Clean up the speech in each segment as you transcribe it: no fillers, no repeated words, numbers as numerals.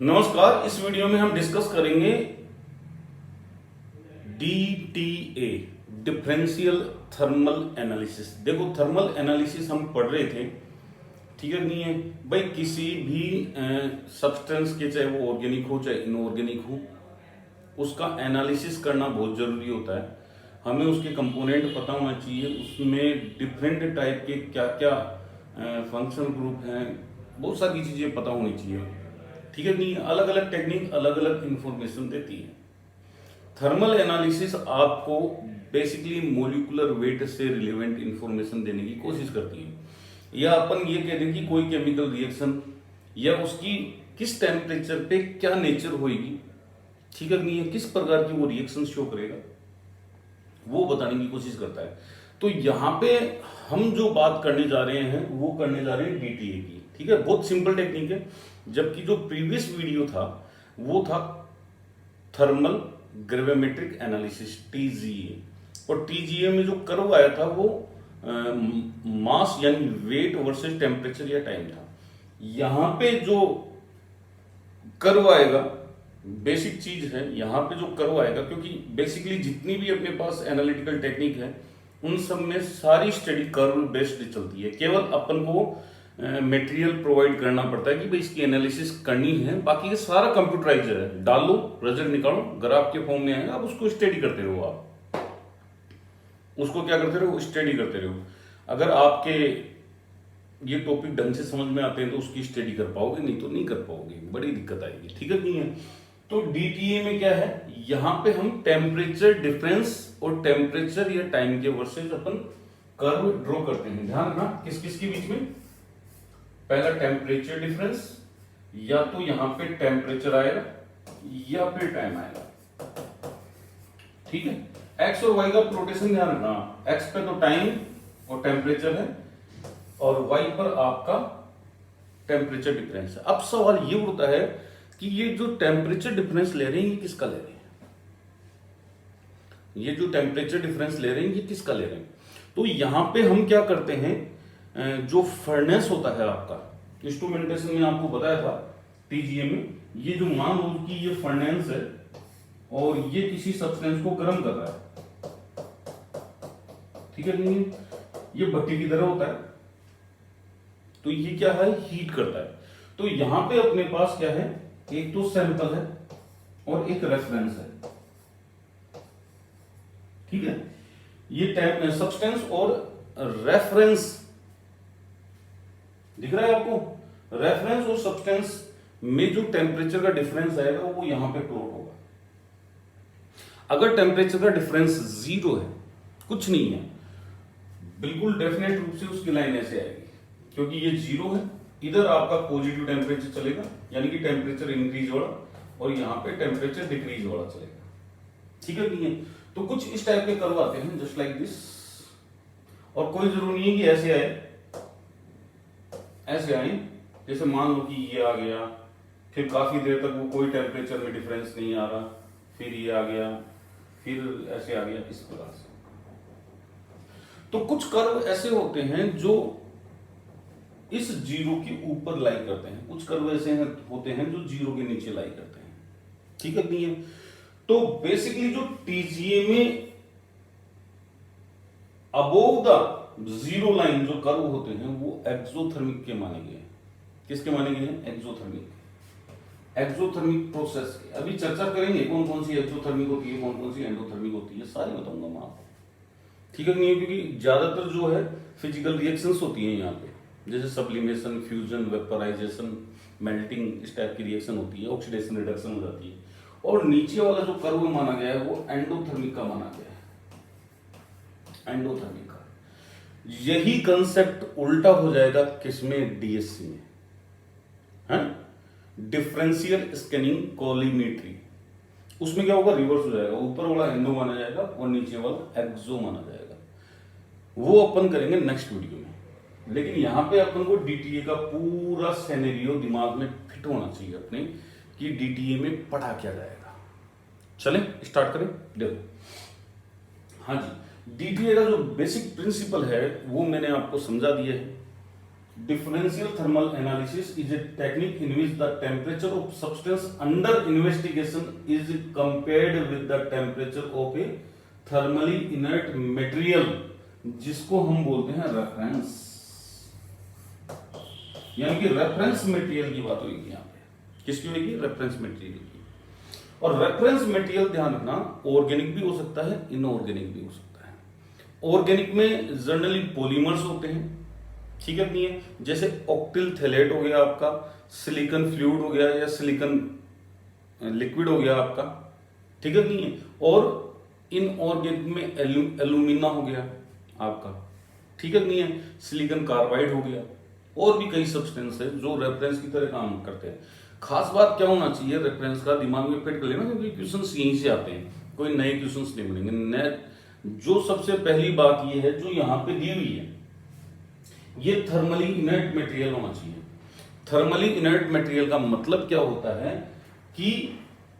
नमस्कार। इस वीडियो में हम डिस्कस करेंगे DTA, डिफरेंशियल थर्मल एनालिसिस। देखो, थर्मल एनालिसिस हम पढ़ रहे थे, ठीक है नहीं है भाई। किसी भी सब्सटेंस के, चाहे वो ऑर्गेनिक हो चाहे इनऑर्गेनिक हो, उसका एनालिसिस करना बहुत जरूरी होता है। हमें उसके कंपोनेंट पता होना चाहिए, उसमें डिफरेंट टाइप के क्या क्या फंक्शनल ग्रुप हैं, बहुत सारी चीजें पता होनी चाहिए, ठीक है नहीं। अलग अलग टेक्निक अलग अलग इंफॉर्मेशन देती है। थर्मल एनालिसिस आपको बेसिकली मोलिकुलर वेट से रिलेवेंट इंफॉर्मेशन देने की कोशिश करती है। या अपन ये कह दें कि कोई केमिकल रिएक्शन या उसकी किस टेम्परेचर पे क्या नेचर होगी, ठीक है नहीं है, किस प्रकार की वो रिएक्शन शो करेगा, वो बताने की कोशिश करता है। तो यहाँ पे हम जो बात करने जा रहे हैं वो करने जा रहे हैं DTA की, ठीक है। बहुत सिंपल टेक्निक है। जबकि जो प्रीवियस वीडियो था वो था थर्मल ग्रेविमेट्रिक एनालिसिस, TGA। और TGA में जो कर्व आया था वो मास यानी वेट वर्सेस टेम्परेचर या टाइम था। यहां पे जो कर्व आएगा, बेसिक चीज है यहां पे जो कर्व आएगा, क्योंकि बेसिकली जितनी भी अपने पास एनालिटिकल टेक्निक है उन सब में सारी स्टडी कर्व बेस्ड चलती है। केवल अपन को मटेरियल प्रोवाइड करना पड़ता है कि भाई इसकी एनालिसिस करनी है, बाकी ये सारा कंप्यूटराइज है। डालो, रिजल्ट निकालो, ग्राफ के फॉर्म में आएगा, आप उसको स्टडी करते रहो। आप उसको क्या करते रहो, स्टडी करते रहो। अगर आपके ये टॉपिक ढंग से समझ में आते हैं तो उसकी स्टडी कर पाओगे, नहीं तो नहीं कर पाओगे, बड़ी दिक्कत आएगी, ठीक है नहीं है। तो DTA में क्या है, यहां पे हम टेम्परेचर डिफरेंस और टेम्परेचर या टाइम के वर्सेज अपन कर्व ड्रॉ करते हैं। ध्यान रखना किस किस के बीच में। पहला टेम्परेचर डिफरेंस, या तो यहां पे टेम्परेचर आएगा या फिर टाइम आएगा, ठीक है। एक्स और वाई का रोटेशन ध्यान रखना। एक्स पे तो टाइम और टेम्परेचर है और वाई पर आपका टेम्परेचर डिफरेंस है। अब सवाल ये उठता है कि ये जो टेम्परेचर डिफरेंस ले रहे हैं ये किसका ले रहे हैं, ये जो टेम्परेचर डिफरेंस ले रहे हैं ये किसका ले रहे हैं। तो यहां पे हम क्या करते हैं, जो फर्नेस होता है आपका, इंस्ट्रूमेंटेशन में आपको बताया था TGA में, ये जो मान लो कि ये फर्नेस है और ये किसी सब्सटेंस को गर्म कर रहा है, ठीक है नहीं, ये भट्टी की तरह होता है। तो ये क्या है, हीट करता है। तो यहां पे अपने पास क्या है, एक तो सैंपल है और एक रेफरेंस है, ठीक है। ये सब्सटेंस और रेफरेंस दिख रहा है आपको। रेफरेंस और सब्सटेंस में जो टेम्परेचर का डिफरेंस आएगा वो यहां पे प्लॉट होगा। अगर टेम्परेचर का डिफरेंस 0 है, कुछ नहीं है, बिल्कुल डेफिनेट रूप से उसकी लाइन ऐसे आएगी, क्योंकि ये 0 है। इधर आपका पॉजिटिव टेम्परेचर चलेगा, यानी कि टेम्परेचर इंक्रीज वाला, और यहां पे टेम्परेचर डिक्रीज वाला चलेगा, ठीक है नहीं है। तो कुछ इस टाइप के कर्व आते हैं, जस्ट लाइक दिस। और कोई जरूरी नहीं है कि ऐसे आए, ऐसे आए, जैसे मान लो कि ये आ गया, फिर काफी देर तक वो कोई टेम्परेचर में डिफरेंस नहीं आ रहा, फिर ये आ गया, फिर ऐसे आ गया, इस प्रकार से। तो कुछ कर्व ऐसे होते हैं जो इस 0 के ऊपर लाई करते हैं, कुछ कर्व ऐसे होते हैं जो 0 के नीचे लाई करते हैं, ठीक है नहीं है। तो बेसिकली जो TGA में अबोव द 0 लाइन जो कर्व होते हैं वो एक्सोथर्मिक के माने गए हैं। किसके माने गए हैं, एक्सोथर्मिक, एक्सोथर्मिक प्रोसेस के। अभी चर्चा करेंगे कौन कौन सी एक्सोथर्मिक होती है, कौन कौन सी एंडोथर्मिक होती है, सारी बताऊंगा मैं आपको, ठीक है नहीं है। क्योंकि ज्यादातर जो है फिजिकल रिएक्शंस होती हैं यहाँ पे, जैसे सब्लिमेशन, फ्यूजन, वेपराइजेशन, मेल्टिंग, इस टाइप की रिएक्शन होती है, ऑक्सीडेशन, रिडक्शन हो जाती है। और नीचे वाला जो कर्व माना गया है वो एंडोथर्मिक का माना गया है, एंडोथर्मिक का। यही कंसेप्ट उल्टा हो जाएगा किसमें, DSC में, है डिफरेंशियल स्कैनिंग कॉलीमेट्री। उसमें क्या होगा, रिवर्स हो जाएगा, ऊपर वाला एंडो माना जाएगा और नीचे वाला एक्सो माना जाएगा। वो अपन करेंगे नेक्स्ट वीडियो में। लेकिन यहां पे अपन को DTA का पूरा सिनेरियो दिमाग में फिट होना चाहिए अपने, कि DTA में पढ़ा क्या जाएगा। चलें स्टार्ट करें। देखो हाँ जी, DTA का जो बेसिक प्रिंसिपल है वो मैंने आपको समझा दिया है। Differential thermal analysis is a technique in which the temperature of substance under investigation is compared with the temperature of a thermally inert material, जिसको हम बोलते हैं रेफरेंस। यानी कि रेफरेंस मटेरियल की बात होगी यहाँ पे। किसकी होगी? रेफरेंस मटेरियल की। और रेफरेंस मटेरियल ध्यान रखना, ऑर्गेनिक भी हो सकता है, इनऑर्गेनिक भी हो सकता है। ऑर्गेनिक में जनरली पॉलीमर्स होते हैं, ठीक है नहीं है, जैसे ऑक्टिल थैलेट हो गया आपका, सिलिकॉन फ्लूइड हो गया या सिलिकॉन लिक्विड हो गया आपका, ठीक है नहीं है। और इनऑर्गेनिक में एल्यूमिना हो गया आपका, ठीक है नहीं है, सिलिकॉन कार्बाइड हो गया, और भी कई सब्सटेंस है जो रेफरेंस की तरह काम करते हैं। खास बात क्या होना चाहिए रेफरेंस का, दिमाग में फिट कर लेना, क्योंकि क्वेश्चंस यहीं से आते हैं, कोई नए क्वेश्चंस नहीं बनेंगे। जो सबसे पहली बात ये है जो यहाँ पे दी हुई है, ये थर्मली इनर्ट मटेरियल होना चाहिए। थर्मली इनर्ट मटेरियल का मतलब क्या होता है कि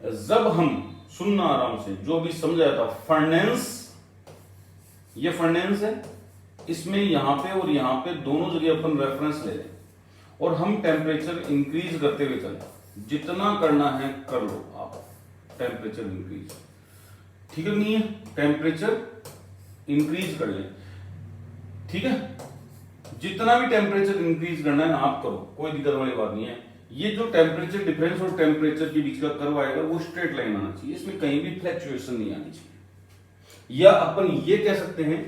जब हम, सुनना आराम से, जो भी समझाया था, फर्नेंस, ये फर्नेंस है, इसमें यहां पे और यहां पे दोनों जगह अपन रेफरेंस ले लें और हम टेम्परेचर इंक्रीज करते हुए चले, जितना करना है कर लो आप, टेम्परेचर इंक्रीज, ठीक है नहीं है, टेम्परेचर इंक्रीज कर ले, ठीक है, जितना भी टेम्परेचर इंक्रीज करना है आप करो, कोई दिक्कत वाली बात नहीं है। ये जो टेम्परेचर डिफरेंस और टेम्परेचर के बीच का कर्व आएगा वो स्ट्रेट लाइन आना चाहिए, इसमें कहीं भी फ्लक्चुएशन नहीं आनी चाहिए। या अपन ये कह सकते हैं,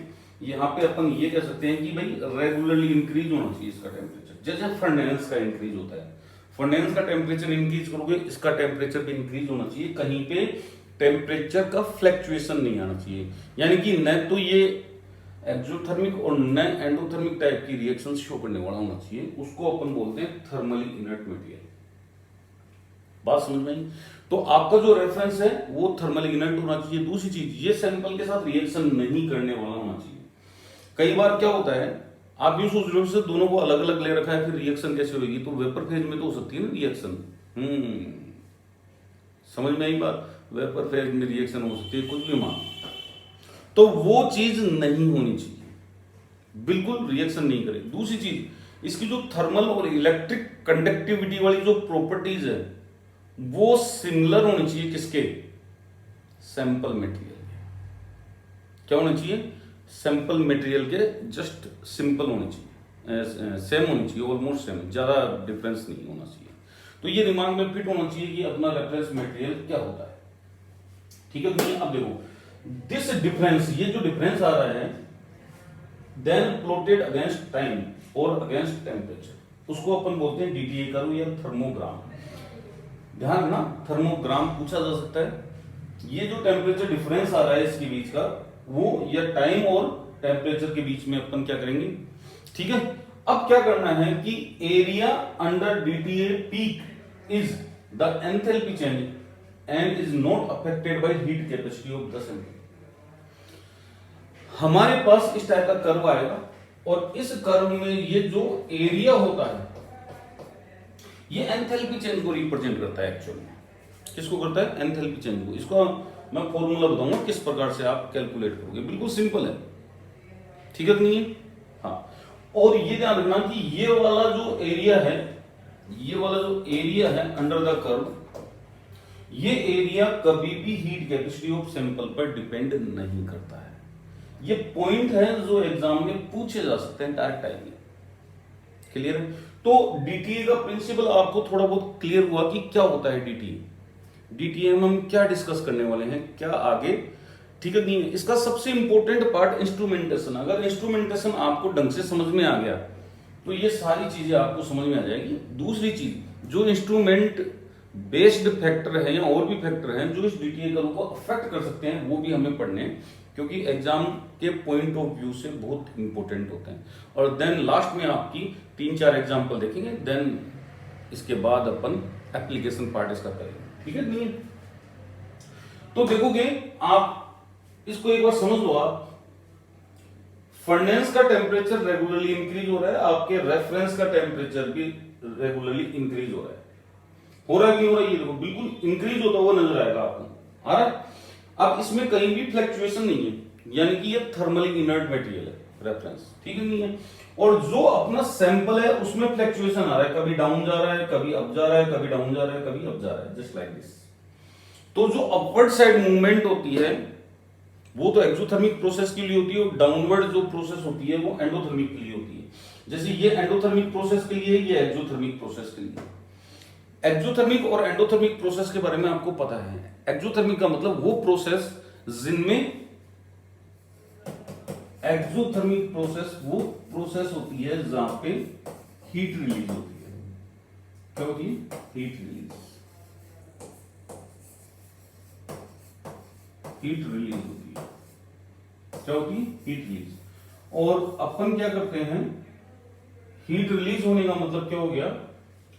यहाँ पे अपन ये कह सकते हैं कि भाई रेगुलरली इंक्रीज होना चाहिए इसका टेम्परेचर, जैसे फर्नेंस का इंक्रीज होता है, फर्नेंस का टेम्परेचर इंक्रीज करोगे, इसका टेम्परेचर भी इंक्रीज होना चाहिए, कहीं पे टेम्परेचर का फ्लक्चुएशन नहीं आना चाहिए। यानी कि न तो ये एक्सोथर्मिक और न एंडोथर्मिक टाइप की रिएक्शन शो करने वाला होना चाहिए, उसको अपन बोलते हैं थर्मली इनर्ट मटेरियल। बात समझ में आई? तो आपका जो रेफरेंस है वो थर्मली इनर्ट होना चाहिए। दूसरी चीज, ये सैंपल के साथ रिएक्शन नहीं करने वाला होना चाहिए। कई बार क्या होता है, आप यूं सोच लो से दोनों को अलग अलग ले रखा है, फिर रिएक्शन कैसे होगी? तो वेपर फेज में तो हो सकती है ना रिएक्शन। समझ में आई बात? वेपर फेज में रिएक्शन हो सकती है, कुछ भी मान, तो वो चीज नहीं होनी चाहिए, बिल्कुल रिएक्शन नहीं करे। दूसरी चीज, इसकी जो थर्मल और इलेक्ट्रिक कंडक्टिविटी वाली जो प्रॉपर्टीज है वो सिमिलर होनी चाहिए, किसके? सैंपल मटेरियल के। क्या होना चाहिए? सैंपल मटेरियल के जस्ट सिंपल होनी चाहिए, सेम होनी चाहिए, ऑलमोस्ट सेम, ज्यादा डिफरेंस नहीं होना चाहिए। तो ये दिमाग में फिट होना चाहिए कि अपना रेफरेंस मटेरियल क्या होता है, ठीक है नहीं? अब देखो दिस डिफरेंस, ये जो डिफरेंस आ रहा है, देन प्लॉटेड अगेंस्ट टाइम और अगेंस्ट टेम्परेचर, उसको अपन बोलते हैं डीटीए कर्व या थर्मोग्राम। ध्यान रखना, थर्मोग्राम पूछा जा सकता है। ये जो टेम्परेचर डिफरेंस आ रहा है इसके बीच का, वो या टाइम और टेम्परेचर के बीच में अपन क्या करेंगे, ठीक है। अब क्या करना है कि area under DTA peak is the enthalpy change and is not affected by heat capacity of the sample. हमारे पास इस टाइप का कर्व आएगा और इस कर्व में ये जो एरिया होता है ये एंथैल्पी चेंज को रिप्रेजेंट करता है। एक्चुअली किसको करता है? एंथैल्पी चेंज को। इसको मैं फॉर्मूला बताऊंगा किस प्रकार से आप कैलकुलेट करोगे, बिल्कुल सिंपल है, ठीक है नहीं है? हाँ, और ये ध्यान रखना कि ये वाला जो एरिया है, ये वाला जो एरिया है अंडर द कर्व, ये एरिया कभी भी हीट कैपेसिटी ऑफ सैंपल पर डिपेंड नहीं करता है। ये पॉइंट है जो एग्जाम में पूछे जा सकते हैं डायरेक्ट टाइप में। क्लियर है? तो डीटीए का प्रिंसिपल आपको थोड़ा बहुत क्लियर हुआ कि क्या होता है डीटीए। डीटीए में हम क्या डिस्कस करने वाले हैं, क्या आगे, ठीक है नहीं है? इसका सबसे इंपॉर्टेंट पार्ट इंस्ट्रूमेंटेशन। अगर इंस्ट्रूमेंटेशन आपको ढंग से समझ में आ गया तो ये सारी चीजें आपको समझ में आ जाएगी। दूसरी चीज, जो इंस्ट्रूमेंट बेस्ड फैक्टर है या और भी फैक्टर हैं जो इस डीटीए कर्व को अफेक्ट कर सकते हैं, वो भी हमें पढ़ने हैं, क्योंकि एग्जाम के पॉइंट ऑफ व्यू से बहुत इंपॉर्टेंट होते हैं। और देन लास्ट में आपकी 3-4 एग्जाम्पल देखेंगे, देन इसके बाद अपन एप्लीकेशन पार्ट इसका करेंगे, ठीक है नहीं? तो देखोगे आप, इसको एक बार समझ लो आप, फर्नेंस का टेम्परेचर रेगुलरली इंक्रीज हो रहा है, आपके रेफरेंस का टेम्परेचर भी रेगुलरली इंक्रीज हो रहा है। हो रहा है कि नहीं हो रहा है? ये देखो बिल्कुल इंक्रीज होता हुआ नजर आएगा आपको। आ रहा है? अब इसमें कहीं भी फ्लक्चुएशन नहीं है, यानी कि ये थर्मली इनर्ट मटेरियल है। रेफरेंस, ठीक है नहीं है। और जो अपना सैंपल है उसमें फ्लक्चुएशन आ रहा है, कभी डाउन जा रहा है, कभी अप जा रहा है, कभी डाउन जा रहा है, कभी अप जा रहा है, जस्ट लाइक दिस। तो जो अपवर्ड साइड मूवमेंट होती है वो तो एक्सोथर्मिक प्रोसेस के लिए होती है, और डाउनवर्ड जो प्रोसेस होती है वो एंडोथर्मिक के लिए होती है। जैसे ये एंडोथर्मिक प्रोसेस के लिए, ये एक्सोथर्मिक प्रोसेस के लिए। एक्सोथर्मिक और एंडोथर्मिक प्रोसेस के बारे में आपको पता है। एक्सोथर्मिक का मतलब वो प्रोसेस जिनमें, एक्सोथर्मिक प्रोसेस वो प्रोसेस होती है जहां पे हीट रिलीज होती है। क्या होती है? हीट रिलीज, हीट रिलीज होती है। क्या होती है? Heat release. और अपन क्या करते हैं, हीट रिलीज होने का मतलब क्या हो गया,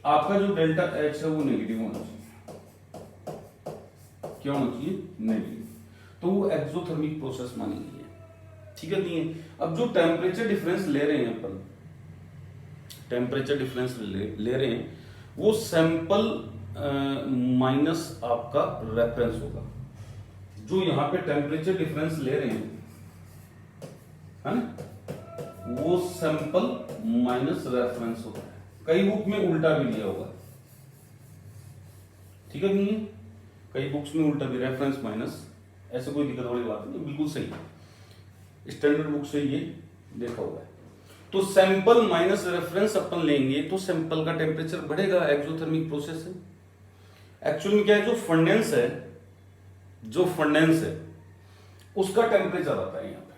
आपका जो डेल्टा एच है वो नेगेटिव होना चाहिए। क्या होना चाहिए? नेगेटिव। तो वो एक्सोथर्मिक प्रोसेस मानी गई है, ठीक है नहीं है। अब जो टेम्परेचर डिफरेंस ले रहे हैं अपन, टेम्परेचर डिफरेंस ले रहे हैं, वो सैंपल माइनस आपका रेफरेंस होगा। जो यहां पे टेम्परेचर डिफरेंस ले रहे हैं, है ना, वो सैंपल माइनस रेफरेंस होता है। कई बुक में उल्टा भी दिया होगा, ठीक है नहीं है। कई बुक्स में उल्टा भी, रेफरेंस माइनस, ऐसे कोई दिक्कत वाली बात नहीं, बिल्कुल सही है। स्टैंडर्ड बुक से ये देखा हुआ है। तो सैंपल माइनस रेफरेंस अपन लेंगे तो सैंपल का टेम्परेचर बढ़ेगा, एक्सोथर्मिक प्रोसेस है। एक्चुअल में क्या है, जो फंडेंस है, जो फंडेंस है उसका टेम्परेचर आता है यहां पे।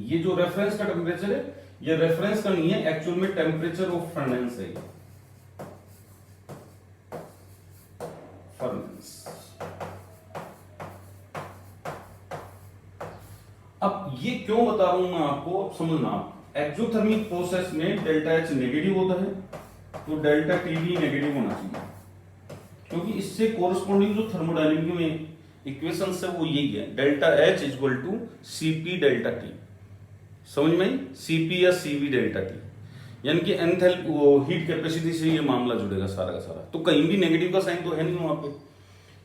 ये जो रेफरेंस का टेम्परेचर है, ये रेफरेंस का नहीं है, एक्चुअल में टेम्परेचर ऑफ फर्नेंस है ये, फर्नेंस। अब ये क्यों बता रहा हूं मैं आपको, अब समझना आप। एक्सोथर्मिक प्रोसेस में डेल्टा एच नेगेटिव होता है, तो डेल्टा टी भी नेगेटिव होना चाहिए, क्योंकि इससे कोरस्पॉन्डिंग जो थर्मोडायनेमिक में इक्वेशन है वो यही है, delta H equal to CP delta T. समझ में? सीपी या सीवी डेल्टा टी, यानी कि हीट कैपेसिटी से ये मामला जुड़ेगा सारा का सारा। तो कहीं भी नेगेटिव का साइन तो है नहीं वहां पे,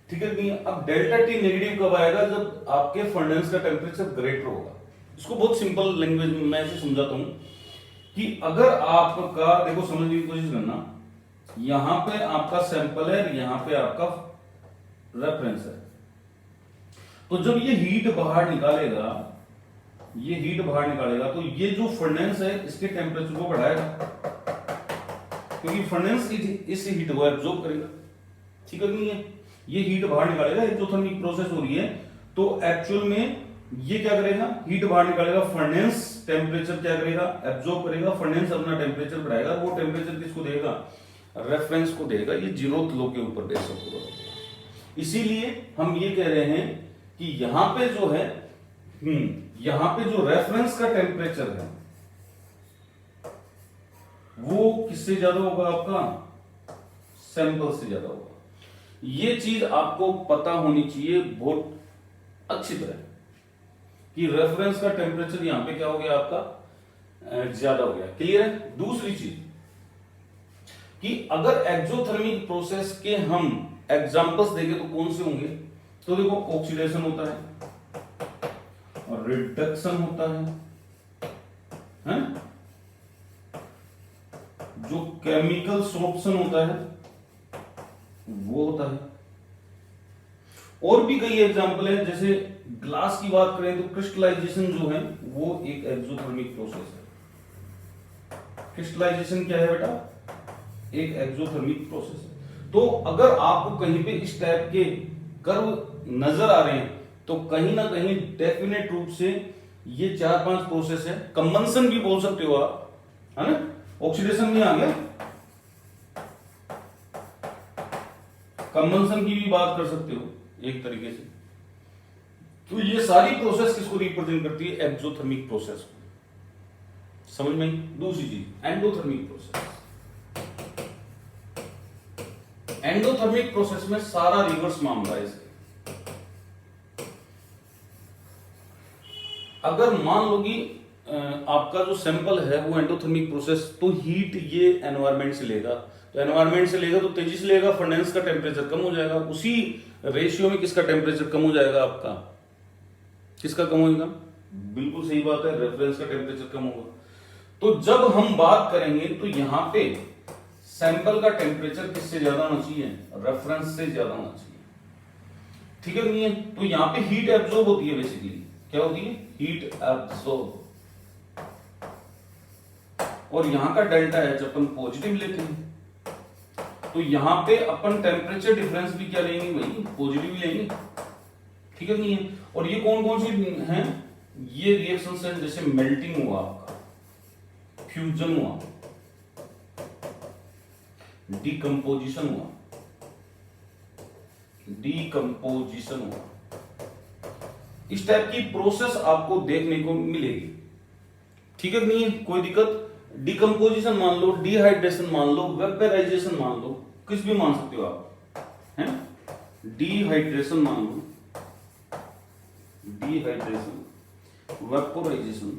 ठीक है नहीं। अब डेल्टा टी नेगेटिव कब आएगा, जब आपके फर्नेंस का टेम्परेचर ग्रेटर होगा। इसको बहुत सिंपल लैंग्वेज में मैं ऐसे समझाता हूं कि अगर आपका, देखो समझने की कोशिश करना, यहां पे आपका सैंपल है, यहां पे आपका रेफरेंस है। तो जब ये हीट बाहर निकालेगा, ये हीट बाहर निकालेगा, तो ये जो फर्नेंस है इसके टेम्परेचर को बढ़ाएगा, क्योंकि फर्नेंस इस हीट को एब्जॉर्ब करेगा, ठीक है नहीं है। ये हीट बाहर निकालेगा, एक्सोथर्मिक प्रोसेस हो रही है, तो एक्चुअल में ये क्या करेगा, हीट बाहर निकालेगा, फर्नेंस टेम्परेचर क्या करेगा, एब्जॉर्ब करेगा, फर्नेंस अपना टेम्परेचर बढ़ाएगा, वो टेम्परेचर किसको देगा, रेफरेंस को देगा। ये 0th लॉ के ऊपर बेस होगा। इसीलिए हम ये कह रहे हैं कि यहां पे जो है, यहां पे जो रेफरेंस का टेम्परेचर है वो किससे ज्यादा होगा, आपका सैंपल से ज्यादा होगा। ये चीज आपको पता होनी चाहिए बहुत अच्छी तरह कि रेफरेंस का टेम्परेचर यहां पे क्या हो गया, आपका ज्यादा हो गया। क्लियर है? दूसरी चीज कि अगर एक्सोथर्मिक प्रोसेस के हम एग्जांपल्स देंगे तो कौन से होंगे, तो देखो ऑक्सीडेशन होता है और रिडक्शन होता है, जो केमिकल सोर्प्शन होता है वो होता है। और भी कई एग्जांपल है, जैसे ग्लास की बात करें तो क्रिस्टलाइजेशन जो है वो एक एक्सोथर्मिक प्रोसेस है। क्रिस्टलाइजेशन क्या है बेटा, एक एक्सोथर्मिक प्रोसेस है। तो अगर आपको कहीं पे इस टाइप के कर्व नजर आ रहे हैं तो कहीं ना कहीं डेफिनेट रूप से ये 4-5 प्रोसेस है। कंबंशन भी बोल सकते हो आप, है ना, ऑक्सीडेशन नहीं आ गया, कंबंशन की भी बात कर सकते हो एक तरीके से। तो ये सारी प्रोसेस किसको रिप्रेजेंट करती है, एक्सोथर्मिक प्रोसेस को। समझ में? दूसरी चीज एंडोथर्मिक प्रोसेस। एंडोथर्मिक प्रोसेस में सारा रिवर्स मामला है इसका। अगर मान लो कि आपका जो सैंपल है वो एंडोथर्मिक प्रोसेस, तो हीट ये एनवायरमेंट से लेगा, तो एनवायरमेंट से लेगा तो तेजी से लेगा, फर्नेंस का टेम्परेचर कम हो जाएगा, उसी रेशियो में किसका टेम्परेचर कम हो जाएगा, आपका किसका कम होगा, बिल्कुल सही बात है, रेफरेंस का टेम्परेचर कम होगा। तो जब हम बात करेंगे तो यहां पे सैंपल का टेम्परेचर किससे ज्यादा होना चाहिए, रेफरेंस से ज्यादा होना चाहिए, ठीक है नहीं है। तो यहां पे हीट एब्जॉर्ब होती है, बेसिकली क्या होती है, हीट एब्जॉर्ब, और यहां का डेल्टा एच अपन पॉजिटिव लेते हैं, तो यहां पे अपन टेम्परेचर डिफरेंस भी क्या लेंगे भाई, पॉजिटिव लेंगे, ठीक है नहीं है। और ये कौन कौन सी हैं, ये रिएक्शन है जैसे मेल्टिंग हुआ आपका, फ्यूजन हुआ, डीकंपोजिशन हुआ, डीकंपोजिशन हुआ, इस टाइप की प्रोसेस आपको देखने को मिलेगी, ठीक है नहीं है, कोई दिक्कत। डीकंपोजिशन मान लो, डिहाइड्रेशन मान लो, वेपराइजेशन मान लो, कुछ भी मान सकते हो आप, हैं, डिहाइड्रेशन मान लो, डिहाइड्रेशन, वेपोराइजेशन,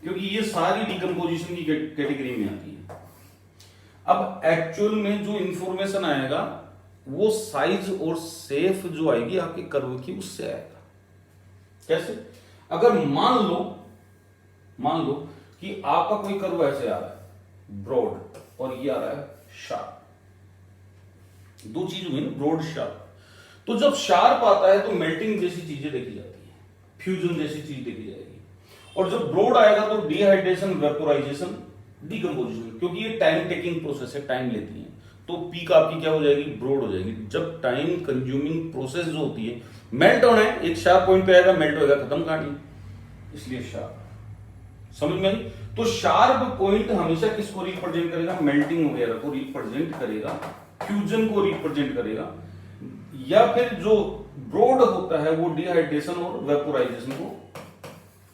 क्योंकि ये सारी डीकंपोजिशन की कैटेगरी में आती है। अब एक्चुअल में जो इंफॉर्मेशन आएगा वो साइज और शेप जो आएगी आपके कर्व की, उससे आएगा। कैसे, अगर मान लो कि आपका कोई कर्व ऐसे आ रहा है ब्रॉड, और ये आ रहा है शार्प, दो चीज हुई ना, ब्रॉड शार्प। तो जब शार्प आता है तो मेल्टिंग जैसी चीजें देखी जाती है, फ्यूजन जैसी चीज देखी जाएगी, और जब ब्रॉड आएगा तो डिहाइड्रेशन, वेपोराइजेशन, डीकंपोजिशन, क्योंकि ये टाइम टेकिंग प्रोसेस है, टाइम लेती है, तो पीक आपकी क्या हो जाएगी, ब्रॉड हो जाएगी। जब टाइम कंज्यूमिंग प्रोसेस जो होती है, मेल्ट होना है, एक शार्प पॉइंट पे आएगा, मेल्ट होएगा, खत्म कहानी, इसलिए शार्प, समझ में आई। तो शार्प पॉइंट हमेशा किसको रिप्रेजेंट करेगा, मेल्टिंग वगैरह को रिप्रेजेंट करेगा, फ्यूजन को रिप्रेजेंट करेगा, या फिर जो ब्रॉड होता है वो डिहाइड्रेशन और वेपोराइजेशन को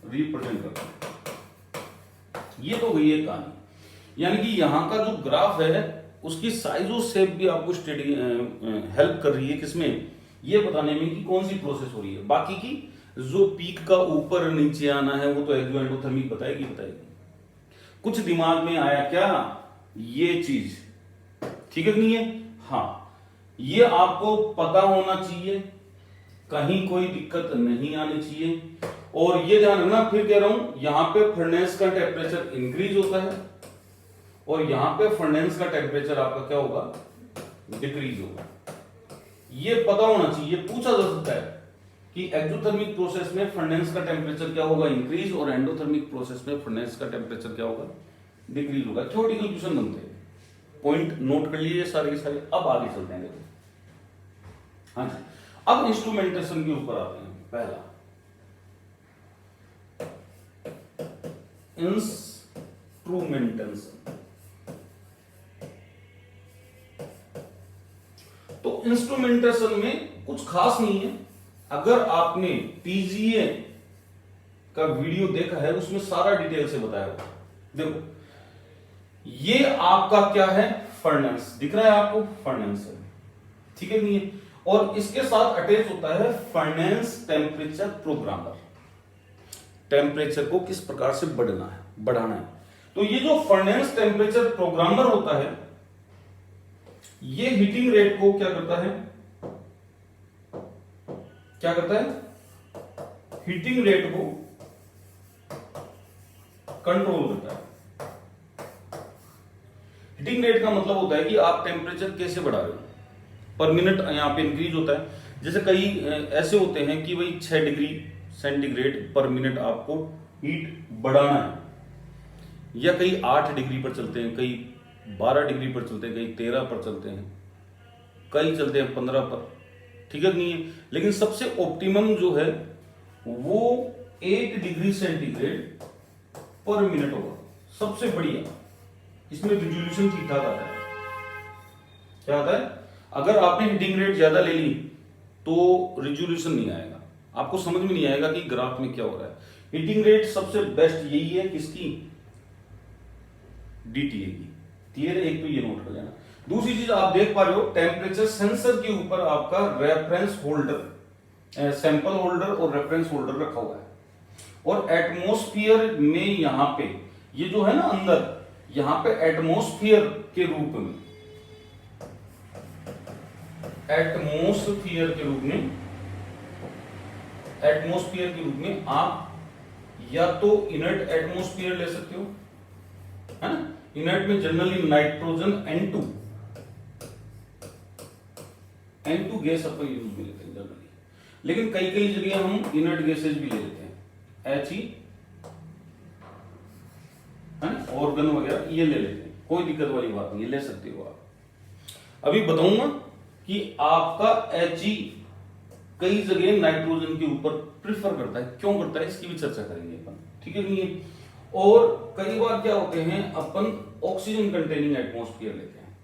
रिप्रेजेंट करता है। ये तो गई है कहानी, यानी कि यहां का जो ग्राफ है उसकी साइज और शेप भी आपको स्टडी हेल्प कर रही है किसमें, ये बताने में कि कौन सी प्रोसेस हो रही है। बाकी की जो पीक का ऊपर नीचे आना है वो तो एक्सोएंडोथर्मिक बताएगी। कुछ दिमाग में आया क्या, ये चीज ठीक है नहीं है, हाँ, ये आपको पता होना चाहिए, कहीं कोई दिक्कत नहीं आनी चाहिए। और ये ध्यान रखना, फिर कह रहा हूं, यहां पे फर्नेस का टेम्परेचर इंक्रीज होता है और यहां पे फर्नेस का टेम्परेचर आपका क्या होगा, डिक्रीज होगा। ये पता होना चाहिए, पूछा जा सकता है कि एक्सोथर्मिक प्रोसेस में फर्नेस का टेम्परेचर क्या होगा, इंक्रीज, और एंडोथर्मिक प्रोसेस में फर्नेस का टेम्परेचर क्या होगा, डिक्रीज होगा। थ्योरेटिकल क्वेश्चन बनते हैं, पॉइंट नोट कर लीजिए सारे के सारे। अब आगे चलते हैं, देखो, हाँ जी, अब इंस्ट्रूमेंटेशन के ऊपर आते हैं। पहला इंस्ट्रूमेंटेशन, तो इंस्ट्रूमेंटेशन में कुछ खास नहीं है। अगर आपने टीजीए का वीडियो देखा है उसमें सारा डिटेल से बताया हुआ। देखो, ये आपका क्या है, फर्नेस दिख रहा है आपको, फर्नेस है, ठीक है नहीं है, और इसके साथ अटैच होता है फर्नेस टेम्परेचर प्रोग्रामर, टेम्परेचर को किस प्रकार से बढ़ाना है। तो ये जो फर्नेस टेम्परेचर प्रोग्रामर होता है, ये हीटिंग रेट को क्या करता है, हीटिंग रेट को कंट्रोल करता है। हीटिंग रेट का मतलब होता है कि आप टेम्परेचर कैसे बढ़ा रहे हो, पर मिनट यहां पे इंक्रीज होता है। जैसे कई ऐसे होते हैं कि भाई 6 डिग्री सेंटीग्रेड पर मिनट आपको हीट बढ़ाना है, या कई 8 डिग्री पर चलते हैं, कई 12 डिग्री पर चलते हैं, कई 13 पर चलते हैं, कई चलते हैं 15 पर, ठीक है नहीं है। लेकिन सबसे ऑप्टिमम जो है वो 8 डिग्री सेंटीग्रेड पर मिनट होगा, सबसे बढ़िया। इसमें रिजोल्यूशन ठीक ठाक आता है। क्या आता है, अगर आपने हीटिंग रेट ज्यादा ले ली तो रिजोल्यूशन नहीं आएगा, आपको समझ में नहीं आएगा कि ग्राफ में क्या हो रहा है। हीटिंग रेट सबसे बेस्ट यही है, किसकी, डीटीए की। क्लियर है, एक तो ये नोट कर लेना। दूसरी चीज आप देख पा रहे हो, टेम्परेचर सेंसर के ऊपर आपका रेफरेंस होल्डर, सैंपल होल्डर और रेफरेंस होल्डर रखा हुआ है, और एटमॉस्फेयर में यहां पे ये जो है ना अंदर, यहां पे एटमॉस्फेयर के रूप में, एटमॉस्फेयर के रूप में एटमॉस्फेयर के रूप में आप या तो इनर्ट एटमॉस्फेयर ले सकते हो, है ना। इनर्ट में जनरली नाइट्रोजन N2 गैस अपन यूज में लेते हैं जनरली, लेकिन कई कई जगह हम इनर्ट गैसेज भी ले लेते हैं, He, है ना, ऑर्गन वगैरह ये ले लेते हैं, कोई दिक्कत वाली बात नहीं, ले सकते हो आप। अभी बताऊंगा कि आपका He कई जगह नाइट्रोजन के ऊपर प्रिफर करता है, क्यों करता है इसकी भी चर्चा करेंगे अपन, ठीक है नहीं है। और कई बार क्या होते हैं, अपन ऑक्सीजन कंटेनिंग एटमॉस्फेयर लेते हैं।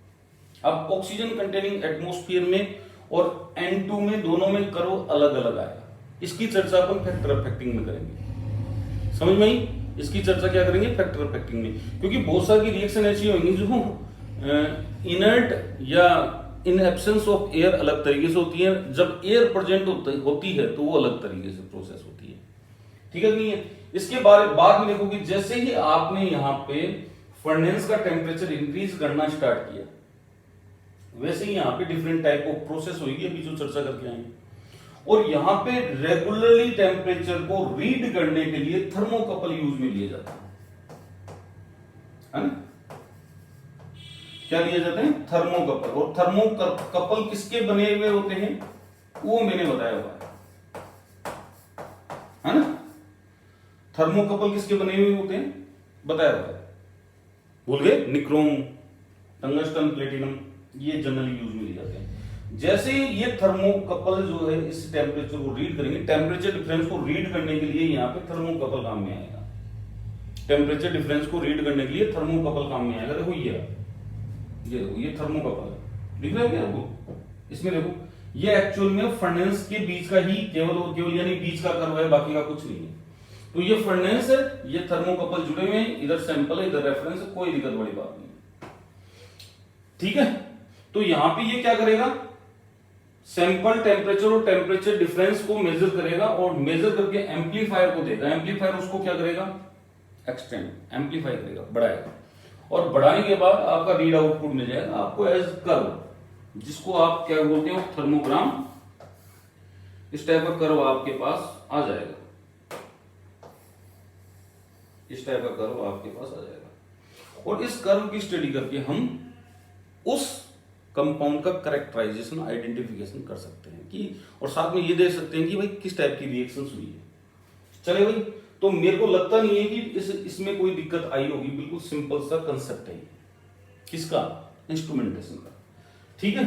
अब ऑक्सीजन कंटेनिंग एटमॉस्फेयर में और N2 में दोनों में कर्व अलग अलग आएगा, इसकी चर्चा अपन फैक्टर अफेक्टिंग में करेंगे, समझ में आई। इसकी चर्चा क्या करेंगे, फैक्टर अफेक्टिंग में, क्योंकि बहुत सारी रिएक्शन ऐसी होंगी जो इनर्ट या इन एब्सेंस ऑफ एयर अलग तरीके से होती है, जब एयर प्रेजेंट होती है तो वो अलग तरीके से प्रोसेस होती है, ठीक है नहीं है। इसके बाद में देखो कि जैसे ही आपने यहाँ पे फर्नेस का टेम्परेचर इंक्रीज करना स्टार्ट किया, वैसे ही यहाँ पे डिफरेंट टाइप ऑफ प्रोसेस होगी, अभी जो चर्चा करके आएंगे। और यहाँ पे रेगुलरली टेम्परेचर को रीड करने के लिए थर्मोकपल यूज में लिए जाते हैं, क्या लिए जाते हैं, थर्मोकपल। और थर्मोकपल किसके बने हुए होते हैं, वो मैंने बताया हुआ है ना। थर्मोकपल किसके बने हुए होते हैं, बताया हुआ है, भूल गए, निक्रोम, टंगस्टन, प्लेटिनम, ये जनरली यूज में लिए जाते हैं। जैसे ये थर्मोकपल जो है इस टेम्परेचर को रीड करेंगे, टेम्परेचर डिफरेंस को रीड करने के लिए यहाँ पे थर्मोकपल काम में आएगा, टेम्परेचर डिफरेंस को रीड करने के लिए थर्मोकपल काम में आएगा। देखो ये देखो, ये थर्मोकपल है, दिख रहा है क्या आपको, इसमें देखो ये एक्चुअल में फर्नेस के बीच का ही केवल और केवल यानी बीच का कर्व है, बाकी का कुछ नहीं है। तो ये फर्नेस है, ये थर्मोकपल जुड़े हुए हैं, इधर सैंपल है, इधर रेफरेंस है, कोई दिक्कत वाली बात नहीं, ठीक है। तो यहां पे ये क्या करेगा, सैंपल टेम्परेचर और टेम्परेचर डिफरेंस को मेजर करेगा और मेजर करके एम्पलीफायर को देगा, एम्पलीफायर उसको क्या करेगा, एक्सटेंड, एम्पलीफाई करेगा, बढ़ाएगा, और बढ़ाने के बाद आपका रीड आउटपुट मिल जाएगा आपको एज कर्व, जिसको आप क्या बोलते हो, थर्मोग्राम। इस टाइप का कर्व आपके पास आ जाएगा, इस टाइप का कर्व आपके पास आ जाएगा। और इस कर्व की स्टडी करके हम उस कंपाउंड का करेक्टराइजेशन, आइडेंटिफिकेशन कर सकते हैं कि, और साथ में ये देख सकते हैं कि भाई किस टाइप की रिएक्शंस हुई है। चले भाई, तो मेरे को लगता नहीं है कि इसमें कोई दिक्कत आई होगी, बिल्कुल सिंपल सा कंसेप्ट है किसका, इंस्ट्रूमेंटेशन का, ठीक है।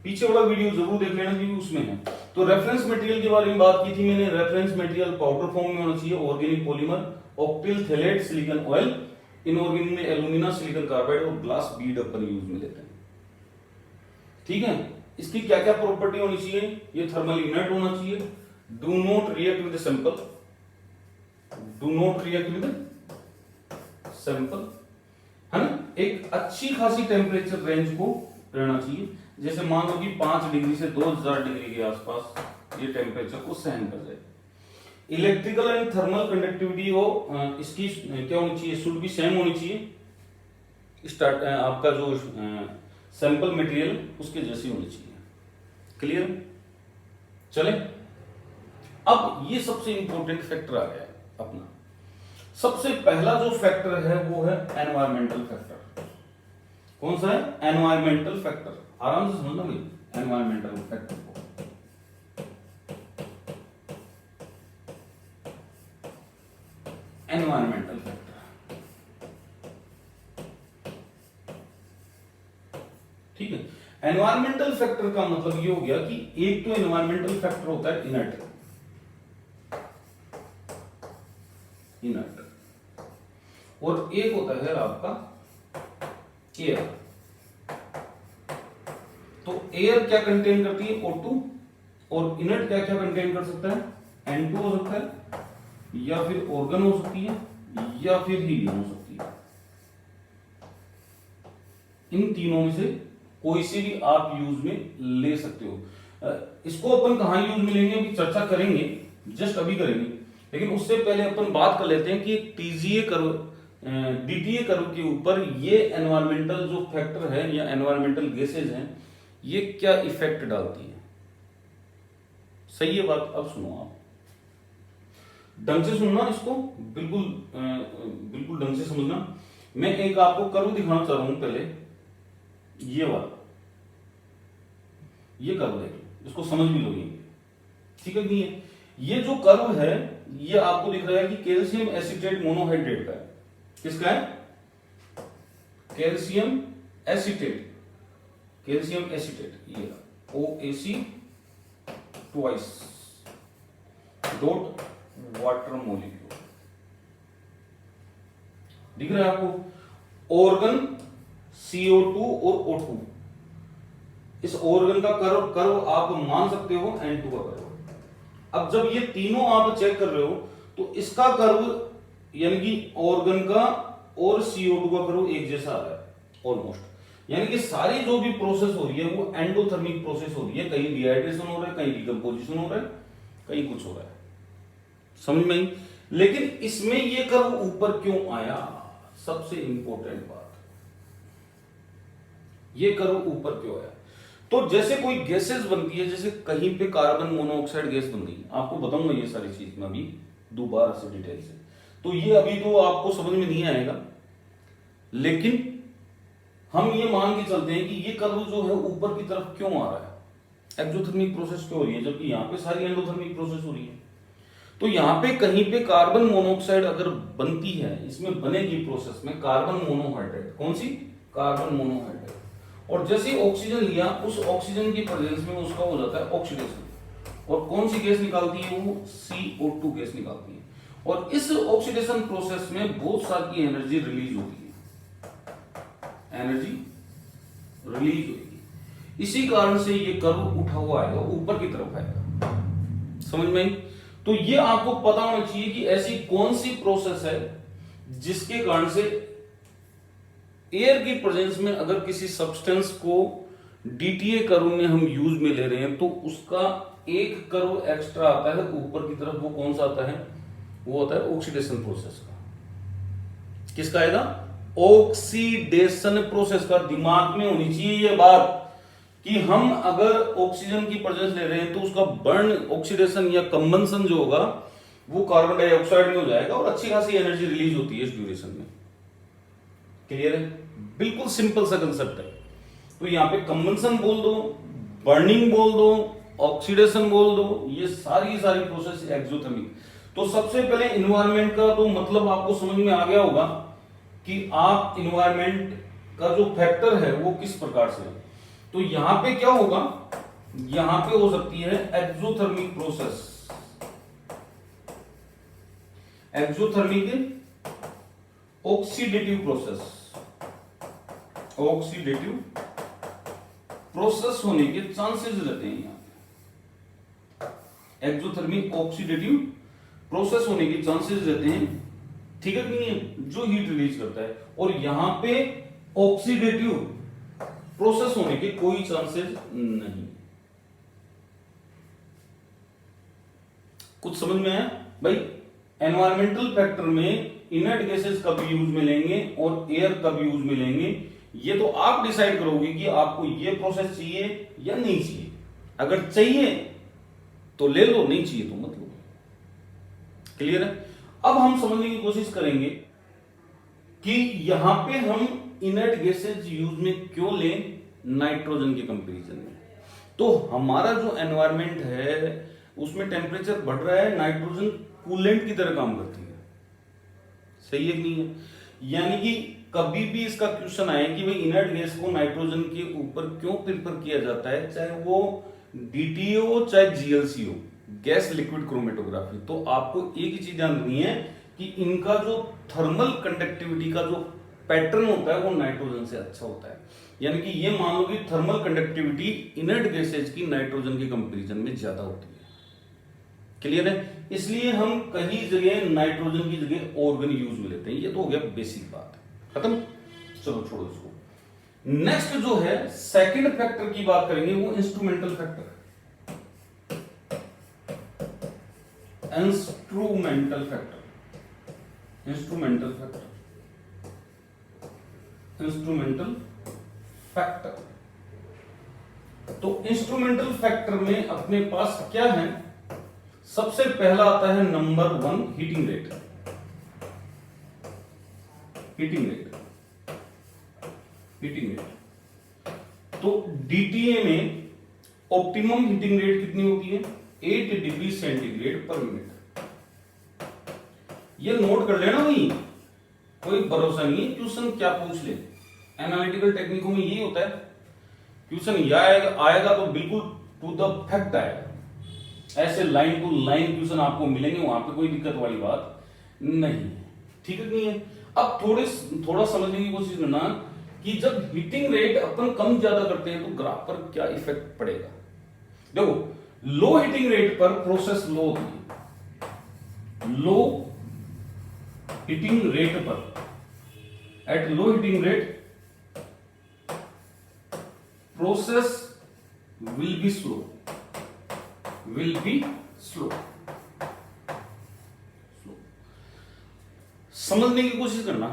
पीछे वाला वीडियो जरूर देख लेना क्योंकि उसमें है। तो रेफरेंस मटेरियल के बारे में बात की थी मैंने, रेफरेंस मटेरियल पाउडर फॉर्म में होना चाहिए, organic polymer, octyl phthalate, silicone oil, inorganic में एल्यूमिना, सिलिकॉन कार्बाइड और ग्लास बीड अपन यूज में लेते हैं, ठीक है। इसकी क्या क्या प्रॉपर्टी होनी चाहिए, ये थर्मल इनर्ट होना चाहिए, do not react with sample, do not react with sample, है ना। एक अच्छी खासी टेम्परेचर रेंज को रहना चाहिए, जैसे मान लो कि 5 डिग्री से 2000 डिग्री के आसपास ये टेम्परेचर को सहन कर जाए। इलेक्ट्रिकल एंड थर्मल कंडक्टिविटी हो इसकी क्या होनी चाहिए, शुड भी सेम होनी चाहिए, स्टार्ट आपका जो सैंपल मटेरियल उसके जैसी होनी चाहिए, क्लियर। चले, अब ये सबसे इंपॉर्टेंट फैक्टर आ गया है अपना। सबसे पहला जो फैक्टर है वो है एनवायरमेंटल फैक्टर। कौन सा है, एनवायरमेंटल फैक्टर, आराम से समझना भाई, एनवायरमेंटल फैक्टर को एनवायरमेंटल फैक्टर, ठीक है। एनवायरमेंटल फैक्टर का मतलब ये हो गया कि एक तो एनवायरमेंटल फैक्टर होता है इनर्ट, और एक होता है आपका एयर। तो एयर क्या कंटेन करती है, O2, और इनर्ट क्या क्या कंटेन कर सकता है, N2 हो सकता है, या फिर ऑर्गन हो सकती है, या फिर हीलियम हो सकती है। इन तीनों में से कोई से भी आप यूज में ले सकते हो। इसको अपन कहां यूज में लेंगे अभी चर्चा करेंगे, जस्ट अभी करेंगे, लेकिन उससे पहले अपन बात कर लेते हैं कि टीजीए कर्व, डीटीए कर्व के ऊपर ये एनवायरमेंटल जो फैक्टर है या एनवायरमेंटल गैसेज हैं ये क्या इफेक्ट डालती है। सही है बात, अब सुनो आप, ढंग से सुनना इसको, बिल्कुल बिल्कुल ढंग से समझना। मैं एक आपको कर्व दिखाना चाह रहा हूं पहले, ये वाला, ये कर्व देख लो, इसको समझ भी लोगे, ठीक है नहीं है। ये जो कर्व है ये आपको दिख रहा है कि कैल्शियम एसीटेट मोनोहाइड्रेट का है। किसका है? कैल्शियम एसीटेट, कैल्शियम एसीटेट, ये OAC twice dot water molecule, दिख रहा है आपको? ऑर्गन CO2 और O2, इस ऑर्गन का कर्व आप मान सकते हो N2 का कर्व। अब जब ये तीनों आप चेक कर रहे हो तो इसका कर्व यानी कि ऑर्गन का और CO2 का कर्व एक जैसा आ रहा है ऑलमोस्ट, यानी कि सारी जो भी प्रोसेस हो रही है वो एंडोथर्मिक प्रोसेस हो रही है। कहीं डिहाइड्रेशन हो रहा है, कहीं डिकम्पोजिशन हो रहा है, कहीं कुछ हो रहा है, समझ में आई? लेकिन इसमें ये कर्व ऊपर क्यों आया? सबसे इंपॉर्टेंट बात, ये कर्व ऊपर क्यों आया? तो जैसे कोई गैसेस बनती है, जैसे कहीं पे कार्बन मोनोऑक्साइड गैस बन गई, आपको बताऊंगा ये सारी चीज मैं अभी दोबारा से डिटेल से, तो ये अभी तो आपको समझ में नहीं आएगा, लेकिन हम ये मान के चलते हैं कि ये कर्व जो है ऊपर की तरफ क्यों आ रहा है, एक्सोथर्मिक प्रोसेस क्यों हो रही है, जबकि यहाँ पे सारी एंडोथर्मिक प्रोसेस हो रही है। तो यहाँ पे कहीं पे कार्बन मोनोऑक्साइड अगर बनती है, इसमें बनेगी प्रोसेस में कार्बन मोनोहाइड्रेट, कौन सी? कार्बन मोनोहाइड्रेट, और जैसे ऑक्सीजन लिया उस ऑक्सीजन की प्रेजेंस में उसका हो जाता है ऑक्सीडेशन, और कौन सी गैस निकालती है वो? CO2 गैस निकालती है, और इस ऑक्सीडेशन प्रोसेस में बहुत सारी एनर्जी रिलीज होती है, एनर्जी रिलीज होगी, इसी कारण से ये कर्व उठा हुआ आएगा, ऊपर की तरफ आएगा, समझ में आई? तो ये आपको पता होना चाहिए कि ऐसी कौन सी प्रोसेस है जिसके कारण से एयर की प्रेजेंस में अगर किसी सब्सटेंस को DTA कर्व में हम यूज में ले रहे हैं तो उसका एक कर्व एक्स्ट्रा आता है ऊपर की तरफ, वो कौन सा आता है? वो होता है ऑक्सीडेशन प्रोसेस का। किसका आएगा? ऑक्सीडेशन प्रोसेस का। दिमाग में होनी चाहिए ये बात कि हम अगर ऑक्सीजन की प्रेजेंस ले रहे हैं तो उसका बर्न, ऑक्सीडेशन या कंबंशन जो होगा वो कार्बन डाइऑक्साइड में हो जाएगा, और अच्छी खासी एनर्जी रिलीज होती है इस ड्यूरेशन में। क्लियर है? बिल्कुल सिंपल सा कंसेप्ट है। तो यहाँ पे कंबंशन बोल दो, बर्निंग बोल दो, ऑक्सीडेशन बोल दो, ये सारी प्रोसेस एक्सोथर्मिक। तो सबसे पहले इन्वायरमेंट का तो मतलब आपको समझ में आ गया होगा कि आप इन्वायरमेंट का जो फैक्टर है वो किस प्रकार से है। तो यहां पे क्या होगा? यहां पे हो सकती है exothermic process, exothermic oxidative process, oxidative process होने के चांसेस रहते हैं। यहां एक्सोथर्मिक ऑक्सीडेटिव प्रोसेस होने के चांसेस रहते हैं, ठीक है नहीं है, जो हीट रिलीज करता है। और यहां पे ऑक्सीडेटिव प्रोसेस होने के कोई चांसेस नहीं। कुछ समझ में आया भाई? एनवायरमेंटल फैक्टर में इनर्ट गैसेस कब यूज में लेंगे और एयर कब यूज में लेंगे, ये तो आप डिसाइड करोगे कि आपको ये प्रोसेस चाहिए या नहीं चाहिए। अगर चाहिए तो ले लो, नहीं चाहिए तो मत लो। क्लियर है? अब हम समझने की कोशिश करेंगे कि यहां पे हम इनर्ट गैसेज यूज में क्यों लें नाइट्रोजन के कंपैरिजन में। तो हमारा जो एनवायरनमेंट है उसमें टेम्परेचर बढ़ रहा है, नाइट्रोजन कूलेंट की तरह काम करती है, सही है कि नहीं है? यानी कि कभी भी इसका क्वेश्चन आए कि भाई इनर्ट गैस को नाइट्रोजन के ऊपर क्यों प्रेफर किया जाता है, चाहे वो DTA हो चाहे GLC हो, गैस लिक्विड क्रोमेटोग्राफी, तो आपको एक ही चीज ध्यान रखनी है कि इनका जो थर्मल कंडक्टिविटी का जो पैटर्न होता है वो नाइट्रोजन से अच्छा होता है। यानी कि ये मान लो कि थर्मल कंडक्टिविटी इनर्ट गैसेज की नाइट्रोजन के कंपैरिजन में ज्यादा होती है। क्लियर है? इसलिए हम कहीं जगह नाइट्रोजन की जगह ऑर्गन यूज में लेते हैं। ये तो हो गया बेसिक बात, खत्म। चलो छोड़ो इसको। नेक्स्ट जो है सेकंड फैक्टर की बात करेंगे, वो instrumental factor. Instrumental factor, instrumental factor, instrumental factor. तो इंस्ट्रूमेंटल फैक्टर में अपने पास क्या है? सबसे पहला आता है number 1 heating rate. Heating rate, heating rate. तो डीटीए में ऑप्टिमम हीटिंग रेट कितनी होती है? 8 डिग्री सेंटीग्रेड पर मिनट। ये नोट कर लेना भाई, कोई भरोसा नहीं है क्वेश्चन क्या पूछ ले। एनालिटिकल टेक्निकों में यही होता है, क्वेश्चन या आएगा तो बिल्कुल टू द फैक्ट आएगा, ऐसे लाइन टू लाइन क्वेश्चन आपको मिलेंगे, वहां पे कोई दिक्कत वाली बात नहीं है। ठीक है नहीं है? अब थोड़ा समझने की कोशिश करना कि जब हीटिंग रेट अपन कम ज्यादा करते हैं तो ग्राफ पर क्या इफेक्ट पड़ेगा। देखो, लो हीटिंग रेट पर प्रोसेस लो होती है। लो हीटिंग रेट पर, eight low heating rate process will be slow, will be slow. समझने की कोशिश करना,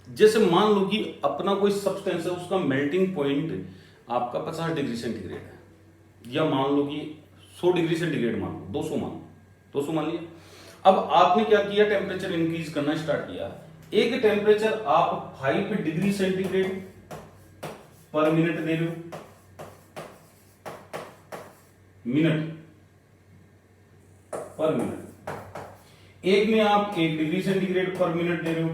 जैसे मान लो कि अपना कोई सब्सटेंस है, उसका मेल्टिंग पॉइंट आपका 50 डिग्री सेंटीग्रेड है, या मान लो कि 100 डिग्री सेंटीग्रेड मान लो, 200 मान लिया। अब आपने क्या किया, टेम्परेचर इंक्रीज करना स्टार्ट किया। एक टेम्परेचर आप 5 डिग्री सेंटीग्रेड पर मिनट दे रहे हो, मिनट पर मिनट। एक में आप 1 डिग्री सेंटीग्रेड पर मिनट दे रहे हो,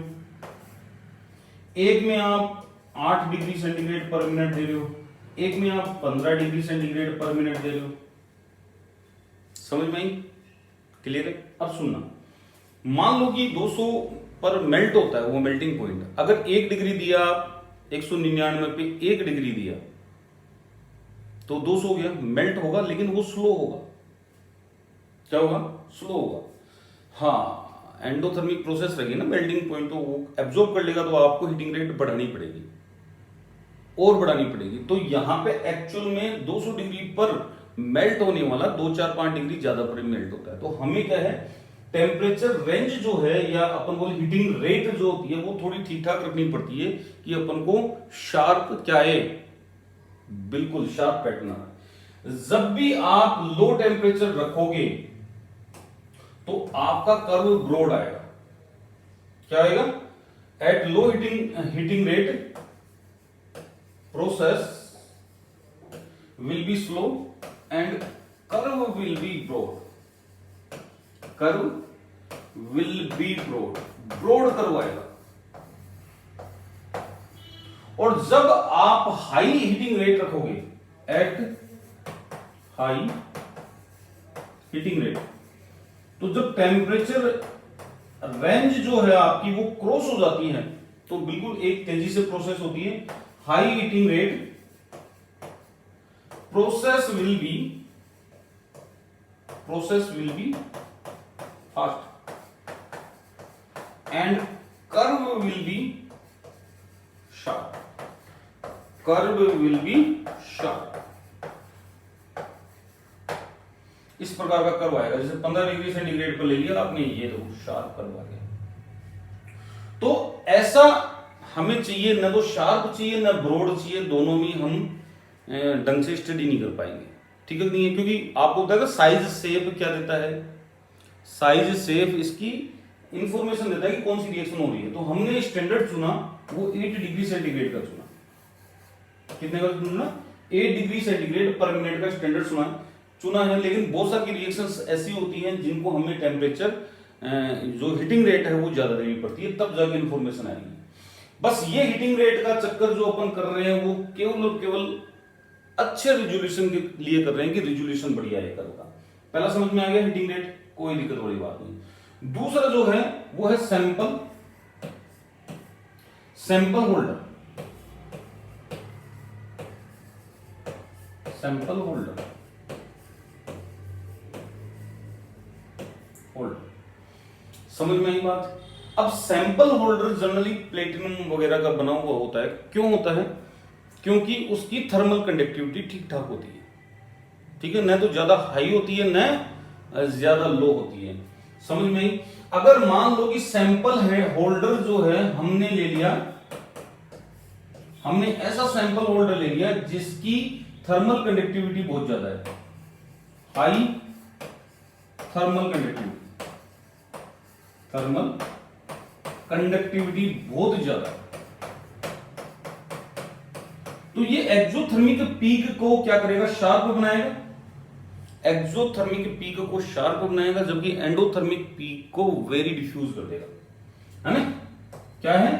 एक में आप 8 डिग्री सेंटीग्रेड पर मिनट दे रहे हो, एक में आप 15 डिग्री सेंटीग्रेड पर मिनट दे रहे हो। समझ में आई? क्लियर है? अब सुनना, मान लो कि 200 पर मेल्ट होता है वो मेल्टिंग पॉइंट। अगर 1 डिग्री दिया, 199 पे 1 डिग्री दिया तो 200 हो गया, मेल्ट होगा लेकिन वो स्लो होगा। क्या होगा? स्लो होगा। हाँ, एंडोथर्मिक प्रोसेस रहेगी ना मेल्टिंग पॉइंट, तो वो एब्जॉर्ब कर लेगा, तो आपको हीटिंग रेट बढ़ानी पड़ेगी और बढ़ानी पड़ेगी। तो यहां पे एक्चुअल में 200 डिग्री पर मेल्ट होने वाला 2, 4, 5 डिग्री ज्यादा पर मेल्ट होता है। तो हमें क्या है, टेम्परेचर रेंज जो है, या अपन बोले हीटिंग रेट जो होती है, वो थोड़ी ठीक ठाक रखनी पड़ती है कि अपन को शार्प क्या है, बिल्कुल शार्प पैटर्न। जब भी आप लो टेम्परेचर रखोगे तो आपका कर्व ब्रॉड आएगा। क्या आएगा? At low heating rate process will be slow and curve will be broad. Curve will be broad, broad curve आएगा। और जब आप हाई हीटिंग रेट रखोगे, एट हाई हीटिंग रेट, तो जब टेम्परेचर रेंज जो है आपकी वो क्रॉस हो जाती है, तो बिल्कुल एक तेजी से प्रोसेस होती है। High heating rate process will B fast and curve will B sharp. Curve will B sharp. इस प्रकार का कर्व आएगा। जैसे 15 डिग्री सेंटीग्रेड पर ले लिया आपने, ये तो शार्प कर्व आ गया। तो ऐसा हमें चाहिए, ना तो शार्प चाहिए ना ब्रॉड चाहिए, दोनों में हम ढंग से स्टडी नहीं कर पाएंगे। ठीक है नहीं है? क्योंकि आपको बताया साइज शेप क्या देता है, साइज शेप इसकी इंफॉर्मेशन देता है कि कौन सी रिएक्शन हो रही है। तो हमने स्टैंडर्ड चुना वो 8 डिग्री सेंटीग्रेड का चुना। कितने का चुना? 8 डिग्री सेंटीग्रेड पर मिनट का स्टैंडर्ड चुना है। लेकिन बहुत सारी रिएक्शंस ऐसी होती हैं जिनको हमें टेम्परेचर जो हीटिंग रेट है वो ज्यादा देनी पड़ती है, तब जाके इंफॉर्मेशन आएगी। बस ये हीटिंग रेट का चक्कर जो अपन कर रहे हैं वो केवल और केवल अच्छे रिजोल्यूशन के लिए कर रहे हैं कि रिजोल्यूशन बढ़िया है कर्व का। पहला समझ में आ गया हीटिंग रेट, कोई दिक्कत वाली बात नहीं। दूसरा जो है वो है सैंपल होल्डर। सैंपल होल्डर समझ में आई बात? अब सैंपल होल्डर जनरली प्लेटिनम वगैरह का बना हुआ होता है। क्यों होता है? क्योंकि उसकी थर्मल कंडक्टिविटी ठीक ठाक होती है। ठीक है, न तो ज्यादा हाई होती है न ज्यादा लो होती है। समझ में आई? अगर मान लो कि सैंपल है, होल्डर जो है हमने ले लिया, हमने ऐसा सैंपल होल्डर ले लिया जिसकी थर्मल कंडक्टिविटी बहुत ज्यादा है, high thermal conductivity, thermal conductivity बहुत ज्यादा। तो ये एक्सोथर्मिक पीक को क्या करेगा, शार्प बनाएगा, एक्सोथर्मिक पीक को शार्प बनाएगा, जबकि एंडोथर्मिक पीक को वेरी डिफ्यूज कर देगा, है ना। क्या है,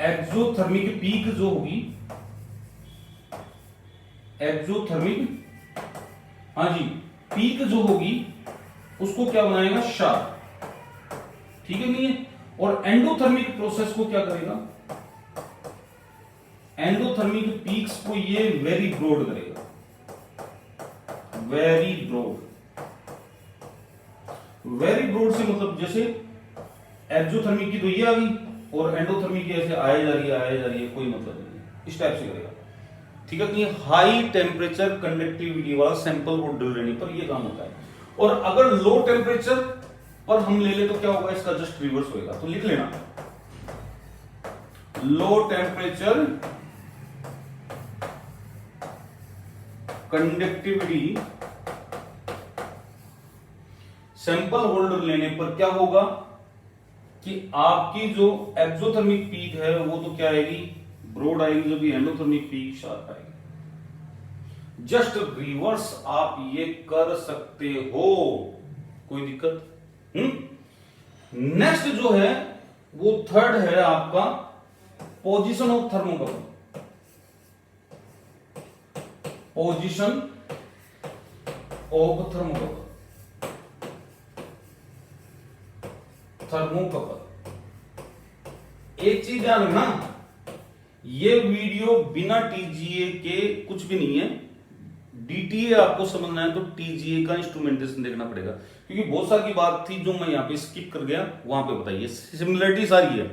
एक्सोथर्मिक पीक जो होगी, एक्सोथर्मिक, हाँ जी, पीक जो होगी उसको क्या बनाएगा, शार्प, ठीक है नहीं है। और एंडोथर्मिक प्रोसेस को क्या करेगा, एंडोथर्मिक पीक्स को ये वेरी ब्रॉड करेगा, वेरी ब्रॉड। वेरी ब्रॉड से मतलब जैसे एक्सोथर्मिक की तो ये आ गई और एंडोथर्मिक की ऐसे आए जा रही है, कोई मतलब नहीं है, इस टाइप से करेगा, ठीक है। कि हाई टेम्परेचर कंडक्टिविटी वाला सैंपल को डल रहने पर ये काम होता है। और अगर लो टेम्परेचर पर हम ले ले तो क्या होगा, इसका जस्ट रिवर्स होगा। तो लिख लेना, low temperature conductivity sample holder लेने पर क्या होगा कि आपकी जो एक्सोथर्मिक पीक है वो तो क्या आएगी, ब्रॉड आएगी, जबकि एंडोथर्मिक पीक शार्प आएगी। जस्ट रिवर्स आप ये कर सकते हो, कोई दिक्कत। नेक्स्ट जो है वो थर्ड है आपका position of thermocouple, position of thermocouple, thermocouple. एक चीज ध्यान रखना, ये वीडियो बिना टीजीए के कुछ भी नहीं है। डीटीए आपको समझना है तो टीजीए का इंस्ट्रूमेंटेशन देखना पड़ेगा, क्योंकि बहुत सारी बात थी जो मैं यहाँ पे स्किप कर गया, वहां पे बताइए। सिमिलरिटी सारी है,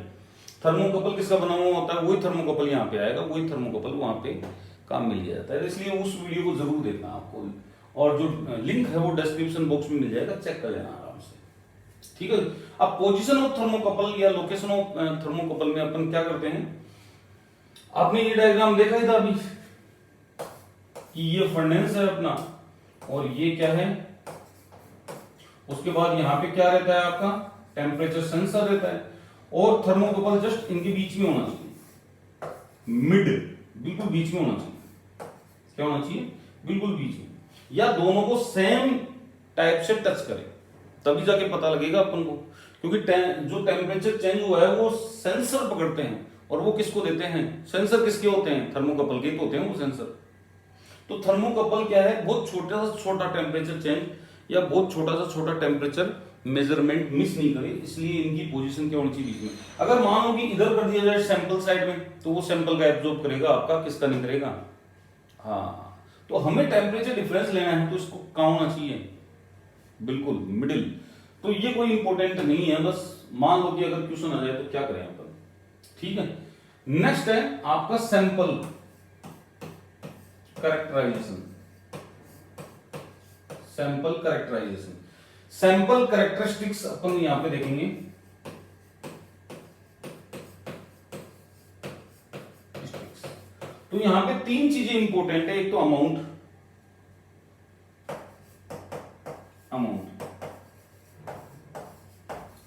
थर्मोकपल किसका बना हुआ होता है, वही थर्मोकपल यहाँ पे आएगा, वही थर्मोकपल वहां पे काम मिल जाता है। इसलिए उस वीडियो को जरूर देखना आपको, और जो लिंक है वो डिस्क्रिप्शन बॉक्स में मिल जाएगा, चेक कर लेना आराम से, ठीक है। अब पोजीशन ऑफ थर्मोकपल या लोकेशन ऑफ थर्मोकपल में अपन क्या करते हैं, आपने ये डायग्राम देखा ही था अभी कि ये फर्नेस है अपना, और ये क्या है, उसके बाद यहां पे क्या रहता है आपका, टेम्परेचर सेंसर रहता है, और थर्मोकपल जस्ट इनके बीच में होना चाहिए, मिड, बिल्कुल बीच में होना चाहिए। क्या होना चाहिए, बिल्कुल बीच में, या दोनों को सेम टाइप से टच करें, तभी जाके पता लगेगा अपन को। क्योंकि जो टेम्परेचर चेंज हुआ है वो सेंसर पकड़ते हैं, और वो किसको देते हैं, सेंसर किसके होते हैं, थर्मोकपल के होते हैं वो सेंसर। तो थर्मोकपल क्या है, बहुत छोटा से छोटा टेम्परेचर चेंज या बहुत छोटा से छोटा टेम्परेचर मेजरमेंट मिस नहीं करे, इसलिए इनकी पोजीशन क्या होनी चाहिए, बीच में। अगर मान लो कि इधर कर दिया जाए सैंपल साइड में, तो वो सैंपल का एब्जॉर्ब करेगा आपका, किसका नहीं करेगा। हाँ, तो हमें टेम्परेचर डिफरेंस लेना है तो इसको कहाँ होना चाहिए, बिल्कुल मिडिल। तो ये कोई इंपॉर्टेंट नहीं है, बस मान लो कि अगर क्वेश्चन आ जाए तो क्या करें अपन, ठीक है। नेक्स्ट है आपका sample characterization, sample characterization, sample characteristics अपन यहां पे देखेंगे। तो यहां पे तीन चीजें इंपॉर्टेंट है, एक तो अमाउंट,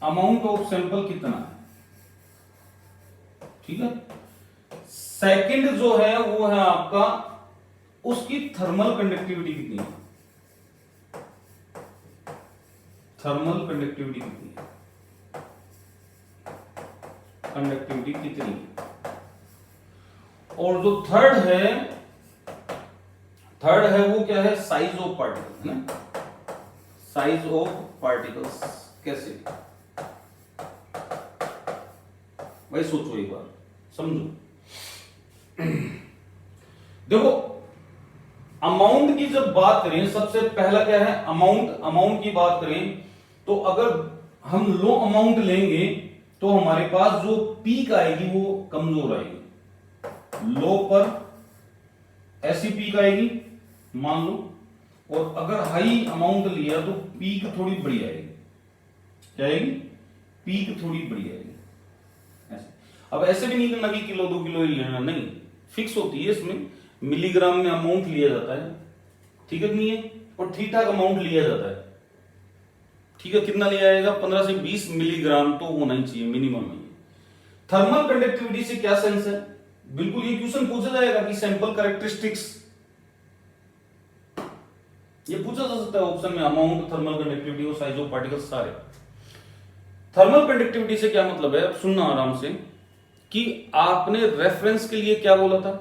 अमाउंट ऑफ सैंपल कितना है, ठीक है। सेकंड जो है वो है आपका उसकी थर्मल कंडक्टिविटी कितनी है, थर्मल कंडक्टिविटी कितनी है, कंडक्टिविटी कितनी है। और जो थर्ड है वो क्या है, साइज ऑफ पार्टिकल, है ना, साइज ऑफ पार्टिकल्स। कैसे भाई, सोचो एक बार, समझो। देखो, अमाउंट की जब बात करें, सबसे पहला क्या है, अमाउंट की बात करें तो अगर हम लो अमाउंट लेंगे तो हमारे पास जो पीक आएगी वो कमजोर आएगी, लो पर ऐसी पीक आएगी मान लो, और अगर हाई अमाउंट लिया तो पीक थोड़ी बड़ी आएगी। क्या आएगी, पीक थोड़ी बड़ी आएगी। ऐसे अब ऐसे भी नहीं करना कि किलो 2 किलो ही लेना, नहीं, फिक्स होती है इसमें, मिलीग्राम में अमाउंट लिया जाता है, ठीक है नहीं है, और ठीक ठाक अमाउंट लिया जाता है, ठीक है, कितना लिया जाएगा, 15 से 20 मिलीग्राम तो होना ही चाहिए मिनिमम में। थर्मल कंडक्टिविटी से क्या सेंस है, बिल्कुल ये क्वेश्चन पूछा जाएगा कि सैंपल कैरेक्टरिस्टिक्स, ये पूछा जा सकता है ऑप्शन में, अमाउंट, थर्मल कंडक्टिविटी और साइज ऑफ पार्टिकल्स सारे। थर्मल कंडक्टिविटी से क्या मतलब है, अब सुनना आराम से, कि आपने रेफरेंस के लिए क्या बोला था,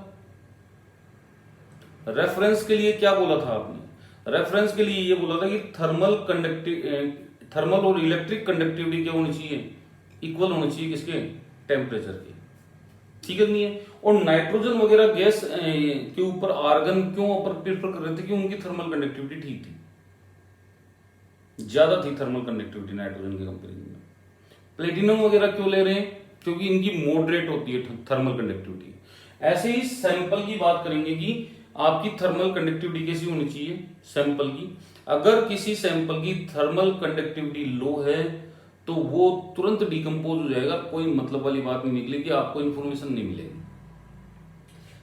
रेफरेंस के लिए क्या बोला था आपने, रेफरेंस के लिए ये बोला था कि थर्मल और इलेक्ट्रिक कंडक्टिविटी क्या होनी चाहिए, इक्वल होनी चाहिए किसके, टेम्परेचर की, ठीक है नहीं है। और नाइट्रोजन वगैरह गैस के ऊपर आर्गन क्यों ऊपर प्रेफर कर रहे थे, कि उनकी थर्मल कंडक्टिविटी ठीक थी, ज्यादा थी थर्मल कंडक्टिविटी नाइट्रोजन के कंपेरिजन में। प्लेटिनम वगैरह क्यों ले रहे हैं, क्योंकि इनकी मॉडरेट होती है थर्मल कंडक्टिविटी। ऐसे ही सैंपल की बात करेंगे कि आपकी थर्मल कंडक्टिविटी कैसी होनी चाहिए सैंपल की, अगर किसी सैंपल की थर्मल कंडक्टिविटी लो है तो वो तुरंत डिकम्पोज हो जाएगा, कोई मतलब वाली बात नहीं निकलेगी, आपको इंफॉर्मेशन नहीं मिलेगी,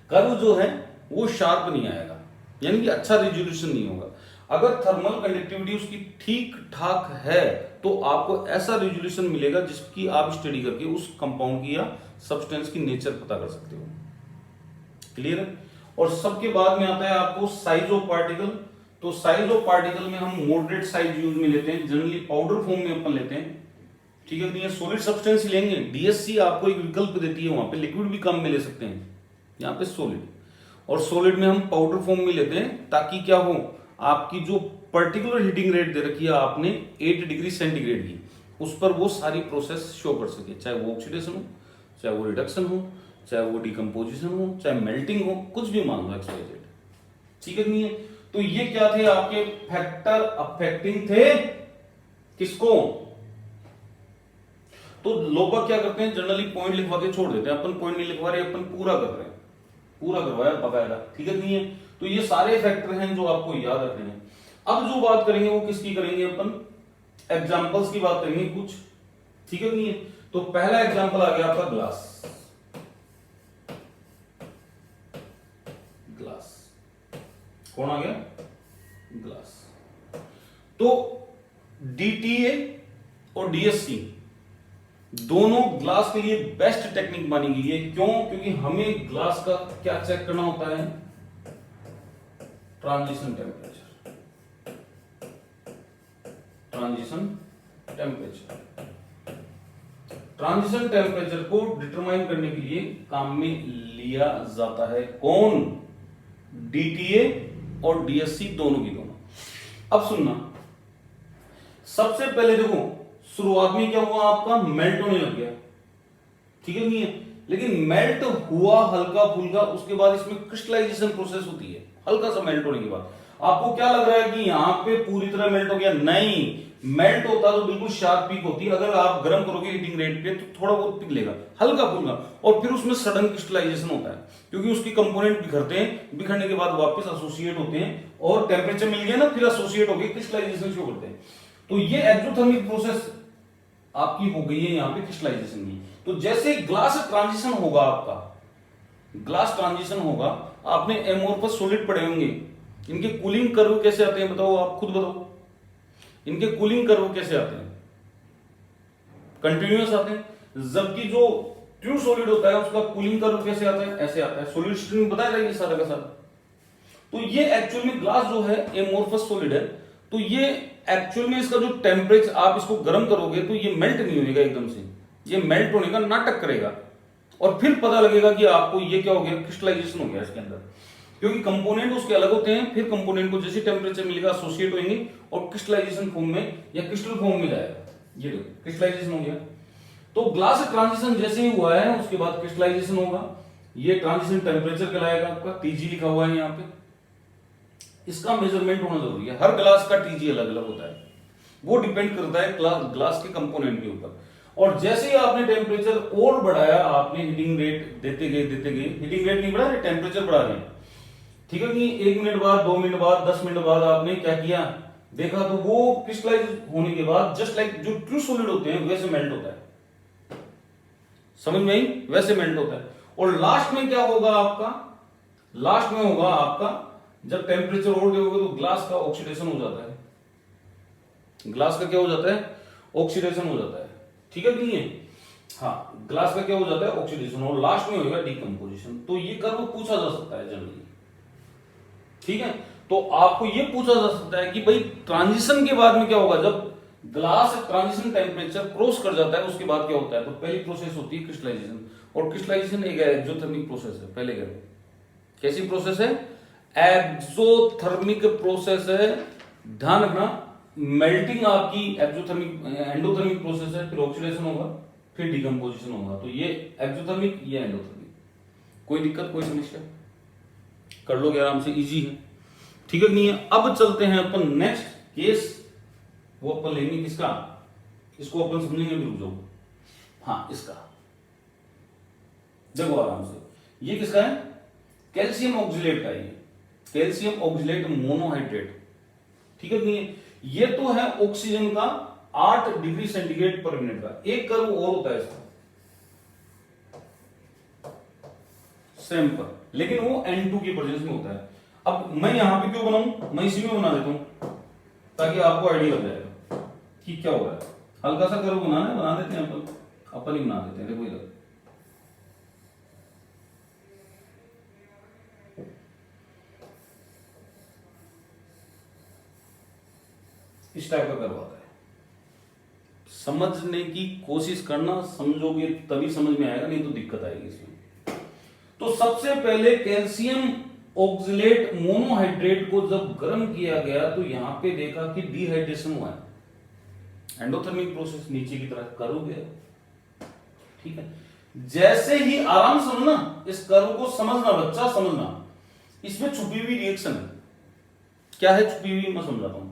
कर्व जो है वो शार्प नहीं आएगा, यानी कि अच्छा रिजोल्यूशन नहीं होगा। अगर थर्मल कंडक्टिविटी उसकी ठीक ठाक है तो आपको ऐसा रिजोल्यूशन मिलेगा जिसकी आप स्टडी करके उस कंपाउंड की या सब्सटेंस की नेचर पता कर सकते हो। क्लियर है। और सबके बाद में आता है आपको साइज ऑफ पार्टिकल। तो साइज ऑफ पार्टिकल में हम मॉडरेट साइज यूज में लेते हैं, जनरली पाउडर फॉर्म में अपन लेते हैं, ठीक है। सॉलिड सब्सटेंस लेंगे, डीएससी आपको एक विकल्प देती है, वहां पे लिक्विड भी कम में ले सकते हैं, यहाँ पे सॉलिड, और सॉलिड में हम पाउडर फॉर्म में लेते हैं, ताकि क्या हो, आपकी जो पर्टिकुलर हीटिंग रेट दे रखी है आपने 8 डिग्री सेंटीग्रेड की, उस पर वो सारी प्रोसेस शो कर सके, चाहे वो ऑक्सीडेशन हो, चाहे वो रिडक्शन हो, चाहे वो डिकम्पोजिशन हो, चाहे मेल्टिंग हो, कुछ भी मान लो XYZ, ठीक है नहीं है। तो ये क्या थे आपके फैक्टर अफेक्टिंग थे किसको, तो लोग क्या करते हैं जनरली पॉइंट लिखवा के छोड़ देते हैं, अपन पॉइंट नहीं लिखवा रहे, अपन पूरा कर रहे हैं, पूरा करवाया बकायदा, ठीक है नहीं है। तो ये सारे फैक्टर हैं जो आपको याद रखने हैं। अब जो बात करेंगे वो किसकी करेंगे, अपन एग्जांपल्स की बात करेंगे कुछ, ठीक है नहीं है। तो पहला एग्जांपल आ गया आपका ग्लास, ग्लास कौन आ गया, ग्लास। तो डीटीए और डीएससी दोनों ग्लास के लिए बेस्ट टेक्निक मानी गई है, क्यों, क्योंकि हमें ग्लास का क्या चेक करना होता है, transition temperature, transition temperature, transition temperature को डिटरमाइन करने के लिए काम में लिया जाता है कौन, डीटीए और डीएससी दोनों की दोनों। अब सुनना, सबसे पहले देखो शुरुआत में क्या हुआ, आपका मेल्ट होने लग गया, ठीक है नहीं है, लेकिन मेल्ट हुआ हल्का फुल्का, उसके बाद इसमें क्रिस्टलाइजेशन प्रोसेस होती है, हल्का सा मेल्ट होने के बाद आपको क्या लग रहा है कि यहां पे पूरी तरह मेल्ट हो गया, नहीं, मेल्ट होता तो बिल्कुल शार्प पीक होती है, अगर आप गर्म करोगे हीटिंग रेट पे तो थोड़ा बहुत पिघलेगा हल्का फुल्का, और फिर उसमें सडन क्रिस्टलाइजेशन होता है, क्योंकि उसके कंपोनेंट बिखरते हैं, बिखरने के बाद वापस एसोसिएट होते हैं, और टेम्परेचर मिल गया ना, फिर एसोसिएट होकर क्रिस्टलाइजेशन शो करते हैं। तो ये एक्सोथर्मिक प्रोसेस आपकी हो गई है यहां पे क्रिस्टलाइजेशन की। तो जैसे ग्लास ट्रांजिशन होगा, आपका ग्लास ट्रांजिशन होगा, आपने एमोर्फस सॉलिड पढ़े होंगे, इनके कूलिंग कर्व कैसे आते हैं बताओ, आप खुद बताओ, इनके कूलिंग कर्व कैसे आते हैं, कंटिन्यूअस आते हैं, जबकि जो ट्रू सॉलिड होता है उसका कूलिंग कर्व कैसे आता है, ऐसे आता है, सॉलिड स्ट्रीम बताया जाएगी सारा का सारा। तो ये एक्चुअल में ग्लास जो है एमोर्फस सॉलिड है, तो ये एक्चुअल में इसका जो टेम्परेचर, आप इसको गर्म करोगे तो ये मेल्ट नहीं होगा एकदम से, ये मेल्ट होने का नाटक करेगा, और फिर पता लगेगा कि आपको ये क्या हो गया, क्रिस्टलाइजेशन हो गया इसके अंदर, क्योंकि कंपोनेंट उसके अलग होते हैं, फिर कंपोनेंट को जैसे टेम्परेचर मिलेगा एसोसिएट होंगे और क्रिस्टलाइजेशन फॉर्म में या क्रिस्टल फॉर्म में जाएगा, ये देखो क्रिस्टलाइजेशन हो गया। तो ग्लास ट्रांजिशन जैसे ही हुआ है उसके बाद क्रिस्टलाइजेशन होगा, ये ट्रांजिशन टेम्परेचर कहलाएगा, आपका टीजी लिखा हुआ है यहाँ पे, इसका मेजरमेंट होना जरूरी है, हर ग्लास का टीजी अलग अलग होता है, वो डिपेंड करता है ग्लास के कंपोनेंट के ऊपर। और जैसे ही आपने टेम्परेचर और बढ़ाया, आपने हीटिंग रेट देते गए, हीटिंग रेट नहीं बढ़ा रहे, टेम्परेचर बढ़ा रहे हैं, ठीक है कि 1 मिनट बाद, 2 मिनट बाद, 10 मिनट बाद आपने क्या किया, देखा तो वो क्रिस्टलाइज होने के बाद जस्ट लाइक जो ट्रू सॉलिड होते हैं वैसे मेल्ट होता है, समझ में आई, वैसे मेल्ट होता है। और लास्ट में क्या होगा आपका, लास्ट में होगा आपका जब टेम्परेचर और देखोगे तो ग्लास का ऑक्सीडेशन हो जाता है, ग्लास का क्या हो जाता है, ऑक्सीडेशन हो जाता है, ठीक है नहीं है। हाँ, ग्लास का क्या हो जाता है, ऑक्सीडेशन, और लास्ट में होगा डिकम्पोजिशन। तो ये कर्व पूछा जा सकता है जनरली, ठीक है। तो आपको ये पूछा जा सकता है कि भाई ट्रांजिशन के बाद में क्या होगा, जब ग्लास ट्रांजिशन टेम्परेचर क्रॉस कर जाता है उसके बाद क्या होता है। तो पहली प्रोसेस होती है क्रिस्टलाइजेशन, और क्रिस्टलाइजेशन एक एक्सोथर्मिक प्रोसेस है। पहले करो, कैसी प्रोसेस है, एक्सोथर्मिक प्रोसेस है। ध्यान रखना, मेल्टिंग आपकी एक्सोथर्मिक एंडोथर्मिक प्रोसेस है, फिर ऑक्सीडेशन होगा, फिर डिकम्पोजिशन होगा। तो ये एक्सोथर्मिक, ये एंडोथर्मिक। कोई दिक्कत, कोई समस्या, कर लोगे आराम से, इजी है, ठीक है नहीं है। अब चलते हैं अपन नेक्स्ट केस, वो अपन लेंगे किसका, इसको अपन समझेंगे, रुक जाओ। हाँ, इसका देखो आराम से, ये किसका है, कैल्शियम ऑक्सिलेट का, ये कैल्शियम ऑक्सिलेट मोनोहाइड्रेट, ठीक है नहीं है। ये तो है ऑक्सीजन का 8 डिग्री सेंटीग्रेड पर मिनट का। एक कर्व और होता है इसका सेम पर, लेकिन वो N2 की प्रेजेंस में होता है। अब मैं यहां पे क्यों बनाऊं, मैं इसी में बना देता हूं ताकि आपको आइडिया लग जाएगा कि क्या हो रहा है। हल्का सा कर्व बनाना है, बना देते हैं अपन ही बना देते हैं। देखो इधर इस टाइप का कर्व आता है। समझने की कोशिश करना, समझोगे तभी समझ में आएगा, नहीं तो दिक्कत आएगी इसमें। तो सबसे पहले कैल्शियम ऑक्सिलेट मोनोहाइड्रेट को जब गर्म किया गया तो यहां पे देखा कि डिहाइड्रेशन हुआ है, एंडोथर्मिक प्रोसेस नीचे की तरफ कर्व गया, ठीक है। जैसे ही, आराम से समझना, इस कर्व को समझना बच्चा, समझना, इसमें छुपी हुई रिएक्शन है। क्या है छुपी हुई, मैं समझाता हूं।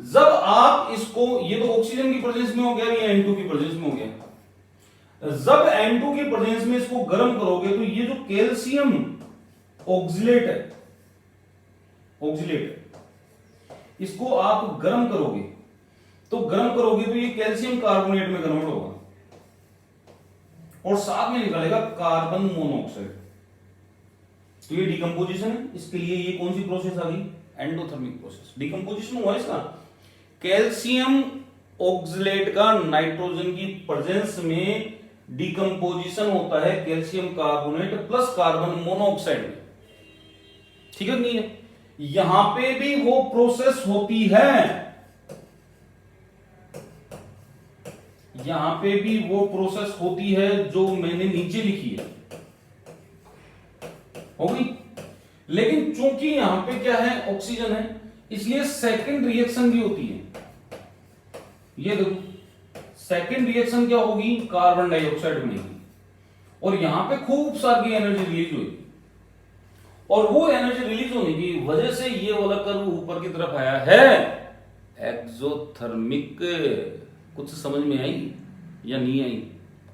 जब आप इसको, ये तो ऑक्सीजन की प्रेजेंस में हो गया, ये N2 की प्रेजेंस में हो गया। जब N2 की प्रेजेंस में इसको गर्म करोगे तो ये जो कैल्शियम ऑक्सिलेट है, ऑक्सिलेट, इसको आप गर्म करोगे तो ये कैल्शियम कार्बोनेट में कन्वर्ट होगा और साथ में निकलेगा कार्बन मोनोऑक्साइड। तो ये डिकम्पोजिशन है। इसके लिए ये कौन सी प्रोसेस आ गई, एंडोथर्मिक प्रोसेस। डिकम्पोजिशन हुआ इसका, कैल्शियम ऑक्सिलेट का नाइट्रोजन की प्रेजेंस में डिकम्पोजिशन होता है calcium carbonate plus carbon monoxide में, ठीक है नहीं है। यहां पे भी वो प्रोसेस होती है, यहां पे भी वो प्रोसेस होती है जो मैंने नीचे लिखी है, हो गई। लेकिन चूंकि यहां पे क्या है, ऑक्सीजन है, इसलिए सेकंड रिएक्शन भी होती है। ये देखो, सेकंड रिएक्शन क्या होगी, कार्बन डाइऑक्साइड बनेगी और यहां पे खूब सारी एनर्जी रिलीज होगी, और वो एनर्जी रिलीज होने की वजह से ये वाला कर्व ऊपर की तरफ आया है, एक्सोथर्मिक। कुछ समझ में आई या नहीं आई,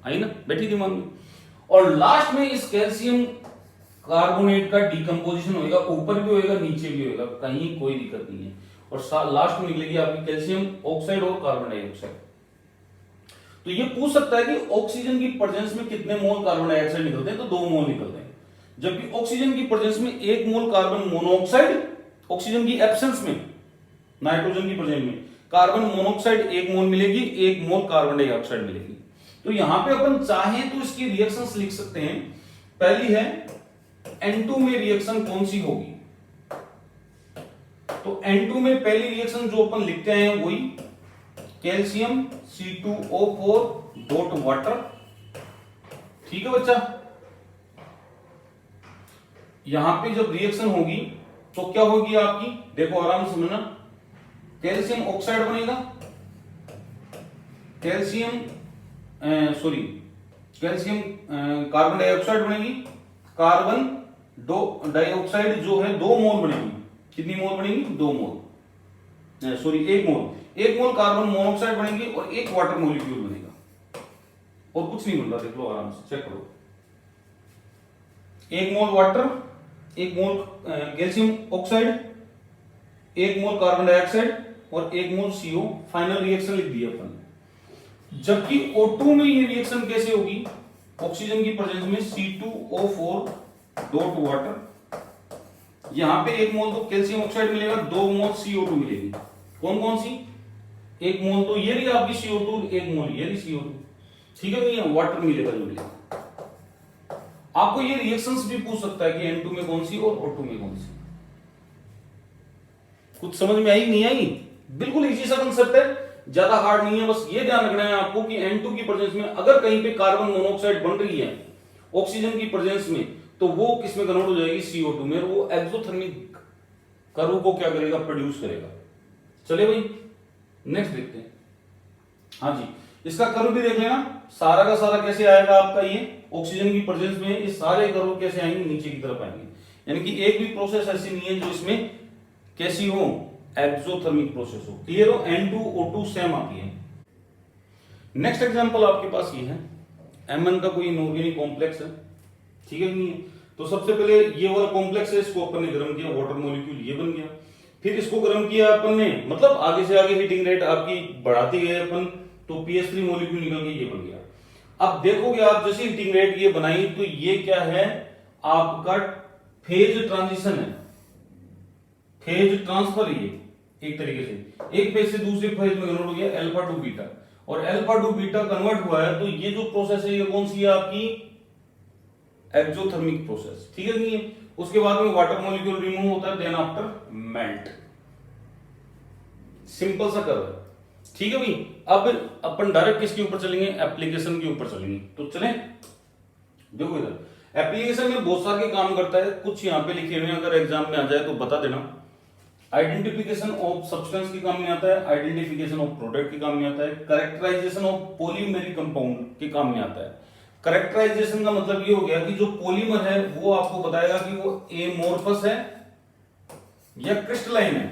आई ना, बैठी दिमाग में। और लास्ट में इस कैल्शियम कार्बोनेट का डिकम्पोजिशन होएगा, ऊपर भी होएगा नीचे भी होएगा, कहीं कोई दिक्कत नहीं है। और लास्ट में निकलेगी आपकी कैल्शियम ऑक्साइड और कार्बन डाइऑक्साइड। तो ये पूछ सकता है कि ऑक्सीजन की प्रेजेंस में कितने मोल कार्बन डाइऑक्साइड निकलते हैं, तो 2 मोल निकलते हैं। जबकि ऑक्सीजन की प्रेजेंस में 1 मोल कार्बन मोनोऑक्साइड, ऑक्सीजन की एब्सेंस में, नाइट्रोजन की प्रेजेंस में कार्बन मोनोऑक्साइड 1 मोल मिलेगी, 1 मोल कार्बन डाइऑक्साइड मिलेगी। तो यहां पे अपन चाहें तो इसकी रिएक्शंस लिख सकते हैं। पहली है N2 में रिएक्शन कौन सी होगी, तो N2 में पहली रिएक्शन जो अपन लिखते हैं वही कैल्शियम C2O4 डॉट वाटर, ठीक है बच्चा। यहां पे जब रिएक्शन होगी तो क्या होगी आपकी, देखो आराम से समझना, कैल्शियम ऑक्साइड बनेगा, कैल्शियम कार्बन डाइऑक्साइड बनेगी, कार्बन डाइऑक्साइड जो है 2 मोल बनेगी। कितनी मोल बनेगी, 2 मोल, सॉरी 1 मोल, 1 मोल कार्बन मोनोऑक्साइड बनेगी और 1 वाटर मॉलिक्यूल बनेगा, और कुछ नहीं बन रहा, देख लो आराम से चेक करो। 1 mole water, 1 mole calcium oxide, 1 mole carbon dioxide और 1 मोल CO। फाइनल रिएक्शन लिख दिया अपन। जबकि O2 में ये रिएक्शन कैसे होगी, ऑक्सीजन की प्रेजेंस में C2O4 डॉट वाटर, यहां पे 1 मोल तो कैल्शियम ऑक्साइड मिलेगा, 2 मोल CO2 मिलेगी। कौन कौन सी, 1 मोल तो ये रही आपकी CO2, 1 मोल ये रही CO2, ठीक है। नहीं है वाटर मिलेगा जो मिलेगा। आपको ये रिएक्शंस भी पूछ सकता है कि N2 में कौन सी और O2 में कौन सी। कुछ समझ में आई नहीं आई? बिल्कुल इजी सा कंसेप्ट है, ज्यादा हार्ड नहीं है। बस ये ध्यान रखना है आपको कि N2 की प्रेजेंस में अगर कहीं पे कार्बन मोनोऑक्साइड बन रही है ऑक्सीजन की प्रेजेंस में, तो वो किस में कन्वर्ट हो जाएगी? CO2 में। और वो एक्सोथर्मिक कर्व को क्या करेगा? प्रोड्यूस करेगा। चले भाई नेक्स्ट देखते हैं। हाँ जी, इसका कर्व भी देख लेना, सारा का सारा कैसे आएगा आपका ये ऑक्सीजन की प्रेजेंस में, ये सारे कर्व कैसे आएंगे? नीचे की तरफ आएंगे। यानी कि एक भी प्रोसेस ऐसी नहीं है जो इसमें कैसी हो? एक्सोथर्मिक प्रोसेस हो। क्लियर हो? N2O2 सेम आती है। नेक्स्ट एग्जांपल आपके पास ये है, Mn का कोई इनऑर्गेनिक कॉम्प्लेक्स है, ठीक है नहीं है? तो सबसे पहले ये वाला कॉम्प्लेक्स है, इसको अपन ने गर्म किया, वाटर मॉलिक्यूल ये बन गया। फिर इसको गर्म किया अपन ने, मतलब आगे से आगे हीटिंग रेट आपकी बढ़ाते गए अपन, तो PS3 मॉलिक्यूल निकल के ये बन गया। अब देखोगे आप जैसे हीटिंग रेट ये बनाई, तो ये क्या है? आपका फेज ट्रांजिशन है, फेज ट्रांसफर। ये एक तरीके से एक फेज से दूसरे फेज में कन्वर्ट हो गया, अल्फा टू बीटा, और अल्फा टू बीटा कन्वर्ट हुआ है। तो ये जो प्रोसेस है ये कौन सी है आपकी? एक्सोथर्मिक प्रोसेस, ठीक है नहीं है? उसके बाद में वाटर मॉलिक्यूल रिमूव होता है, देन आफ्टर मेल्ट। सिंपल सा कर्व है, ठीक है भाई। अब अपन डायरेक्ट किसके ऊपर चलेंगे? एप्लीकेशन के ऊपर चलेंगे। तो चलें, देखो इधर एप्लीकेशन में बहुत सारे काम करता है, कुछ यहां पे लिखे हुए हैं, अगर एग्जाम में आ जाए तो बता देना। आइडेंटिफिकेशन ऑफ सब्सटेंस के काम में आता है, आइडेंटिफिकेशन ऑफ प्रोडक्ट के काम में आता है, करेक्टराइजेशन ऑफ पॉलीमेरिक कंपाउंड के काम में आता है। करेक्टराइजेशन का मतलब ये हो गया कि जो पॉलीमर है वो आपको बताएगा कि वो एमोर्फस है या क्रिस्टलाइन है,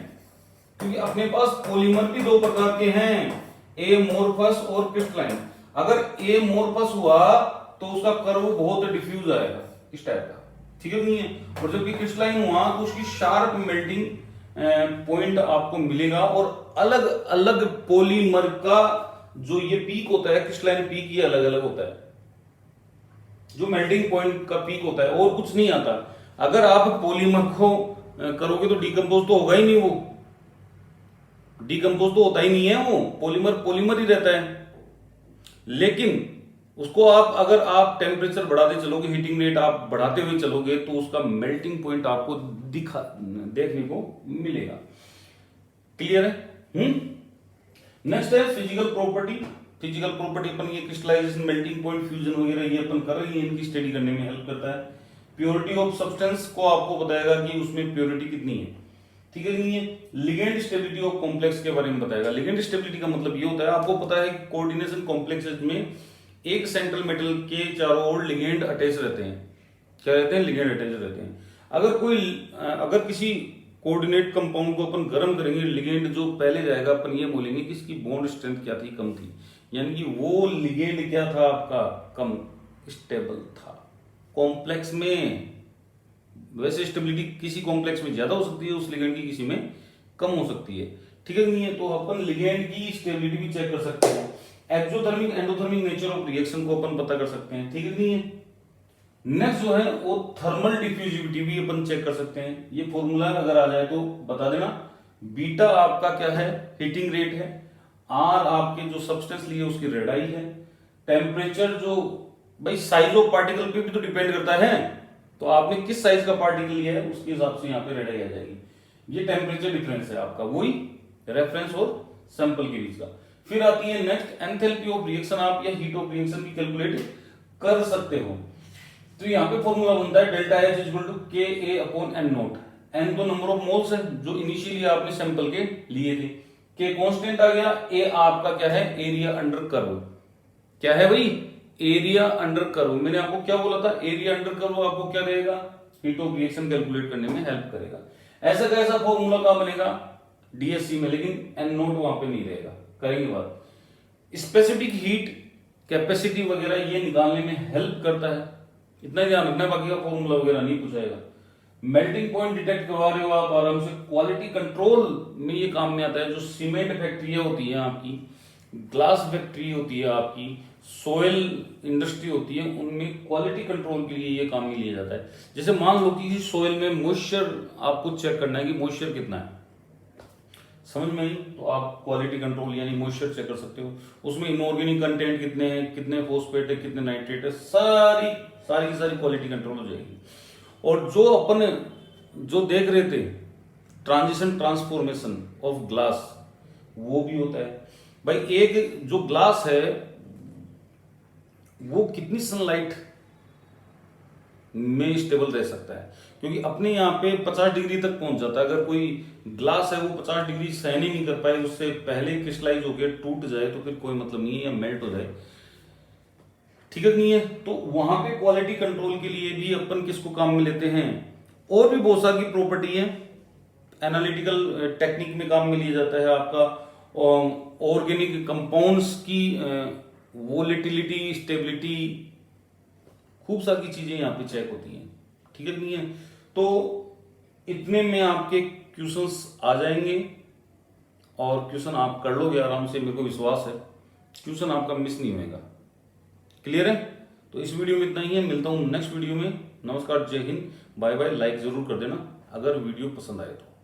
क्योंकि अपने पास पॉलीमर भी दो प्रकार के हैं, एमोर्फस और क्रिस्टलाइन। अगर एमोर्फस हुआ तो उसका कर्व बहुत डिफ्यूज आएगा इस टाइप का, ठीक है नहीं है? और जब क्रिस्टलाइन हुआ तो उसकी शार्प मेल्टिंग पॉइंट आपको मिलेगा, और अलग अलग पॉलीमर का जो ये पीक होता है, क्रिस्टलाइन पीक, ये अलग अलग होता है। जो मेल्टिंग पॉइंट का पीक होता है और कुछ नहीं आता। अगर आप पॉलीमर को करोगे तो डिकम्पोज तो होगा ही नहीं, वो डिकम्पोज तो होता ही नहीं है, वो पॉलीमर पॉलीमर ही रहता है। लेकिन उसको आप अगर आप टेम्परेचर बढ़ाते चलोगे, हीटिंग रेट आप बढ़ाते हुए चलोगे, तो उसका मेल्टिंग पॉइंट आपको देखने को मिलेगा। क्लियर है? नेक्स्ट है फिजिकल प्रॉपर्टी। फिजिकल प्रॉपर्टी अपन ये क्रिस्टलाइजेशन, मेल्टिंग पॉइंट, फ्यूजन वगैरह ये अपन कर रहे हैं, इनकी स्टडी करने में हेल्प करता है। प्योरिटी ऑफ सब्सटेंस को आपको बताएगा कि उसमें प्योरिटी कितनी है, ठीक है नहीं है? लिगेंड स्टेबिलिटी ऑफ कॉम्प्लेक्स के बारे में बताएगा। लिगेंड स्टेबिलिटी का मतलब ये होता है, आपको पता है कि कोऑर्डिनेशन कॉम्प्लेक्सेस में एक सेंट्रल मेटल के चारों ओर लिगेंड अटैच रहते हैं। क्या रहते हैं? लिगेंड अटैच रहते हैं। अगर किसी कोऑर्डिनेट कंपाउंड को अपन गर्म करेंगे, लिगेंड जो पहले जाएगा, अपन ये बोलेंगे कि इसकी बॉन्ड स्ट्रेंथ क्या थी? कम थी। यानी कि वो लिगेंड क्या था आपका? कम स्टेबल था। कॉम्प्लेक्स में वैसे स्टेबिलिटी किसी कॉम्प्लेक्स में ज्यादा हो सकती है उस लिगेंड की, किसी में कम हो सकती है, ठीक है नहीं है? तो अपन लिगेंड की स्टेबिलिटी भी चेक कर सकते हैं। Exothermic endothermic nature of reaction को अपन पता कर सकते हैं, ठीक है नहीं है? नेक्स्ट जो है वो थर्मल डिफ्यूजिविटी भी अपन चेक कर सकते हैं। ये फॉर्मूला अगर आ जाए तो बता देना। बीटा आपका क्या है? हीटिंग रेट है। आर आपके जो सब्सटेंस लिए उसकी रेडाई है। टेम्परेचर जो भाई साइज ऑफ पार्टिकल पे भी तो डिपेंड करता है, तो आपने किस साइज का पार्टिकल लिया है उसके हिसाब से यहाँ पे रेडाई आ जाएगी। ये टेम्परेचर डिफरेंस है आपका, वही रेफरेंस और सैंपल के बीच का। फिर आती है नेक्स्ट एंथैल्पी ऑफ रिएक्शन। आप या हीट ऑफ रिएक्शन की कैलकुलेट कर सकते हो। तो यहाँ पे फॉर्मूला बनता है डेल्टा एच इक्वल टू के ए अपॉन एन नोट। एन तो नंबर ऑफ मोल्स है जो इनिशियली आपने सैंपल के लिए थे, के कांस्टेंट आ गया, ए आपका क्या है? Area under curve. क्या है भाई? Area under curve. मैंने आपको क्या बोला था? एरिया अंडर कर्व आपको क्या देगा? हीट ऑफ रिएक्शन कैलकुलेट करने में हेल्प करेगा। ऐसा कैसा फॉर्मूला का बनेगा डीएससी में, लेकिन एन नोट वहां पे नहीं रहेगा, करेंगे बात। स्पेसिफिक हीट कैपेसिटी वगैरह ये निकालने में हेल्प करता है, इतना ही ध्यान रखना है, बाकी का फॉर्मूला वगैरह नहीं पूछाएगा। मेल्टिंग पॉइंट डिटेक्ट करवा रहे हो आप आराम से। क्वालिटी कंट्रोल में ये काम में आता है। जो सीमेंट फैक्ट्रियां होती है आपकी, ग्लास फैक्ट्री होती है आपकी, सोयल इंडस्ट्री होती है, उनमें क्वालिटी कंट्रोल के लिए ये काम में लिया जाता है। जैसे मान लो कि सोयल में मॉइस्चर आपको चेक करना है कि मॉइस्चर कितना है। समझ में आई? तो आप क्वालिटी कंट्रोल यानी मॉइस्चर चेक कर सकते हो, उसमें इनऑर्गेनिक कंटेंट कितने हैं, कितने फॉस्फेट है, कितने नाइट्रेट है, सारी सारी की सारी क्वालिटी कंट्रोल हो जाएगी। और जो अपन जो देख रहे थे ट्रांजिशन ट्रांसफॉर्मेशन ऑफ ग्लास, वो भी होता है भाई। एक जो ग्लास है वो कितनी सनलाइट में स्टेबल रह सकता है, क्योंकि अपने यहाँ पे 50 डिग्री तक पहुंच जाता है। अगर कोई ग्लास है वो 50 डिग्री सहन ही नहीं कर पाए, उससे पहले क्रिस्टलाइज होकर टूट जाए तो फिर कोई मतलब नहीं है, या मेल्ट हो जाए, ठीक है नहीं है? तो वहां पे क्वालिटी कंट्रोल के लिए भी अपन किसको काम में लेते हैं, और भी बहुत सारी प्रॉपर्टी है, एनालिटिकल टेक्निक में काम में लिया जाता है आपका। ऑर्गेनिक कंपाउंड्स की वोलेटिलिटी, स्टेबिलिटी, खूब सारी चीजें यहाँ पे चेक होती हैं, ठीक है नहीं है? तो इतने में आपके क्वेश्चंस आ जाएंगे, और क्वेश्चन आप कर लोगे आराम से, मेरे को विश्वास है क्वेश्चन आपका मिस नहीं होएगा। क्लियर है? तो इस वीडियो में इतना ही है, मिलता हूं नेक्स्ट वीडियो में। नमस्कार, जय हिंद, बाय बाय। लाइक जरूर कर देना अगर वीडियो पसंद आए तो।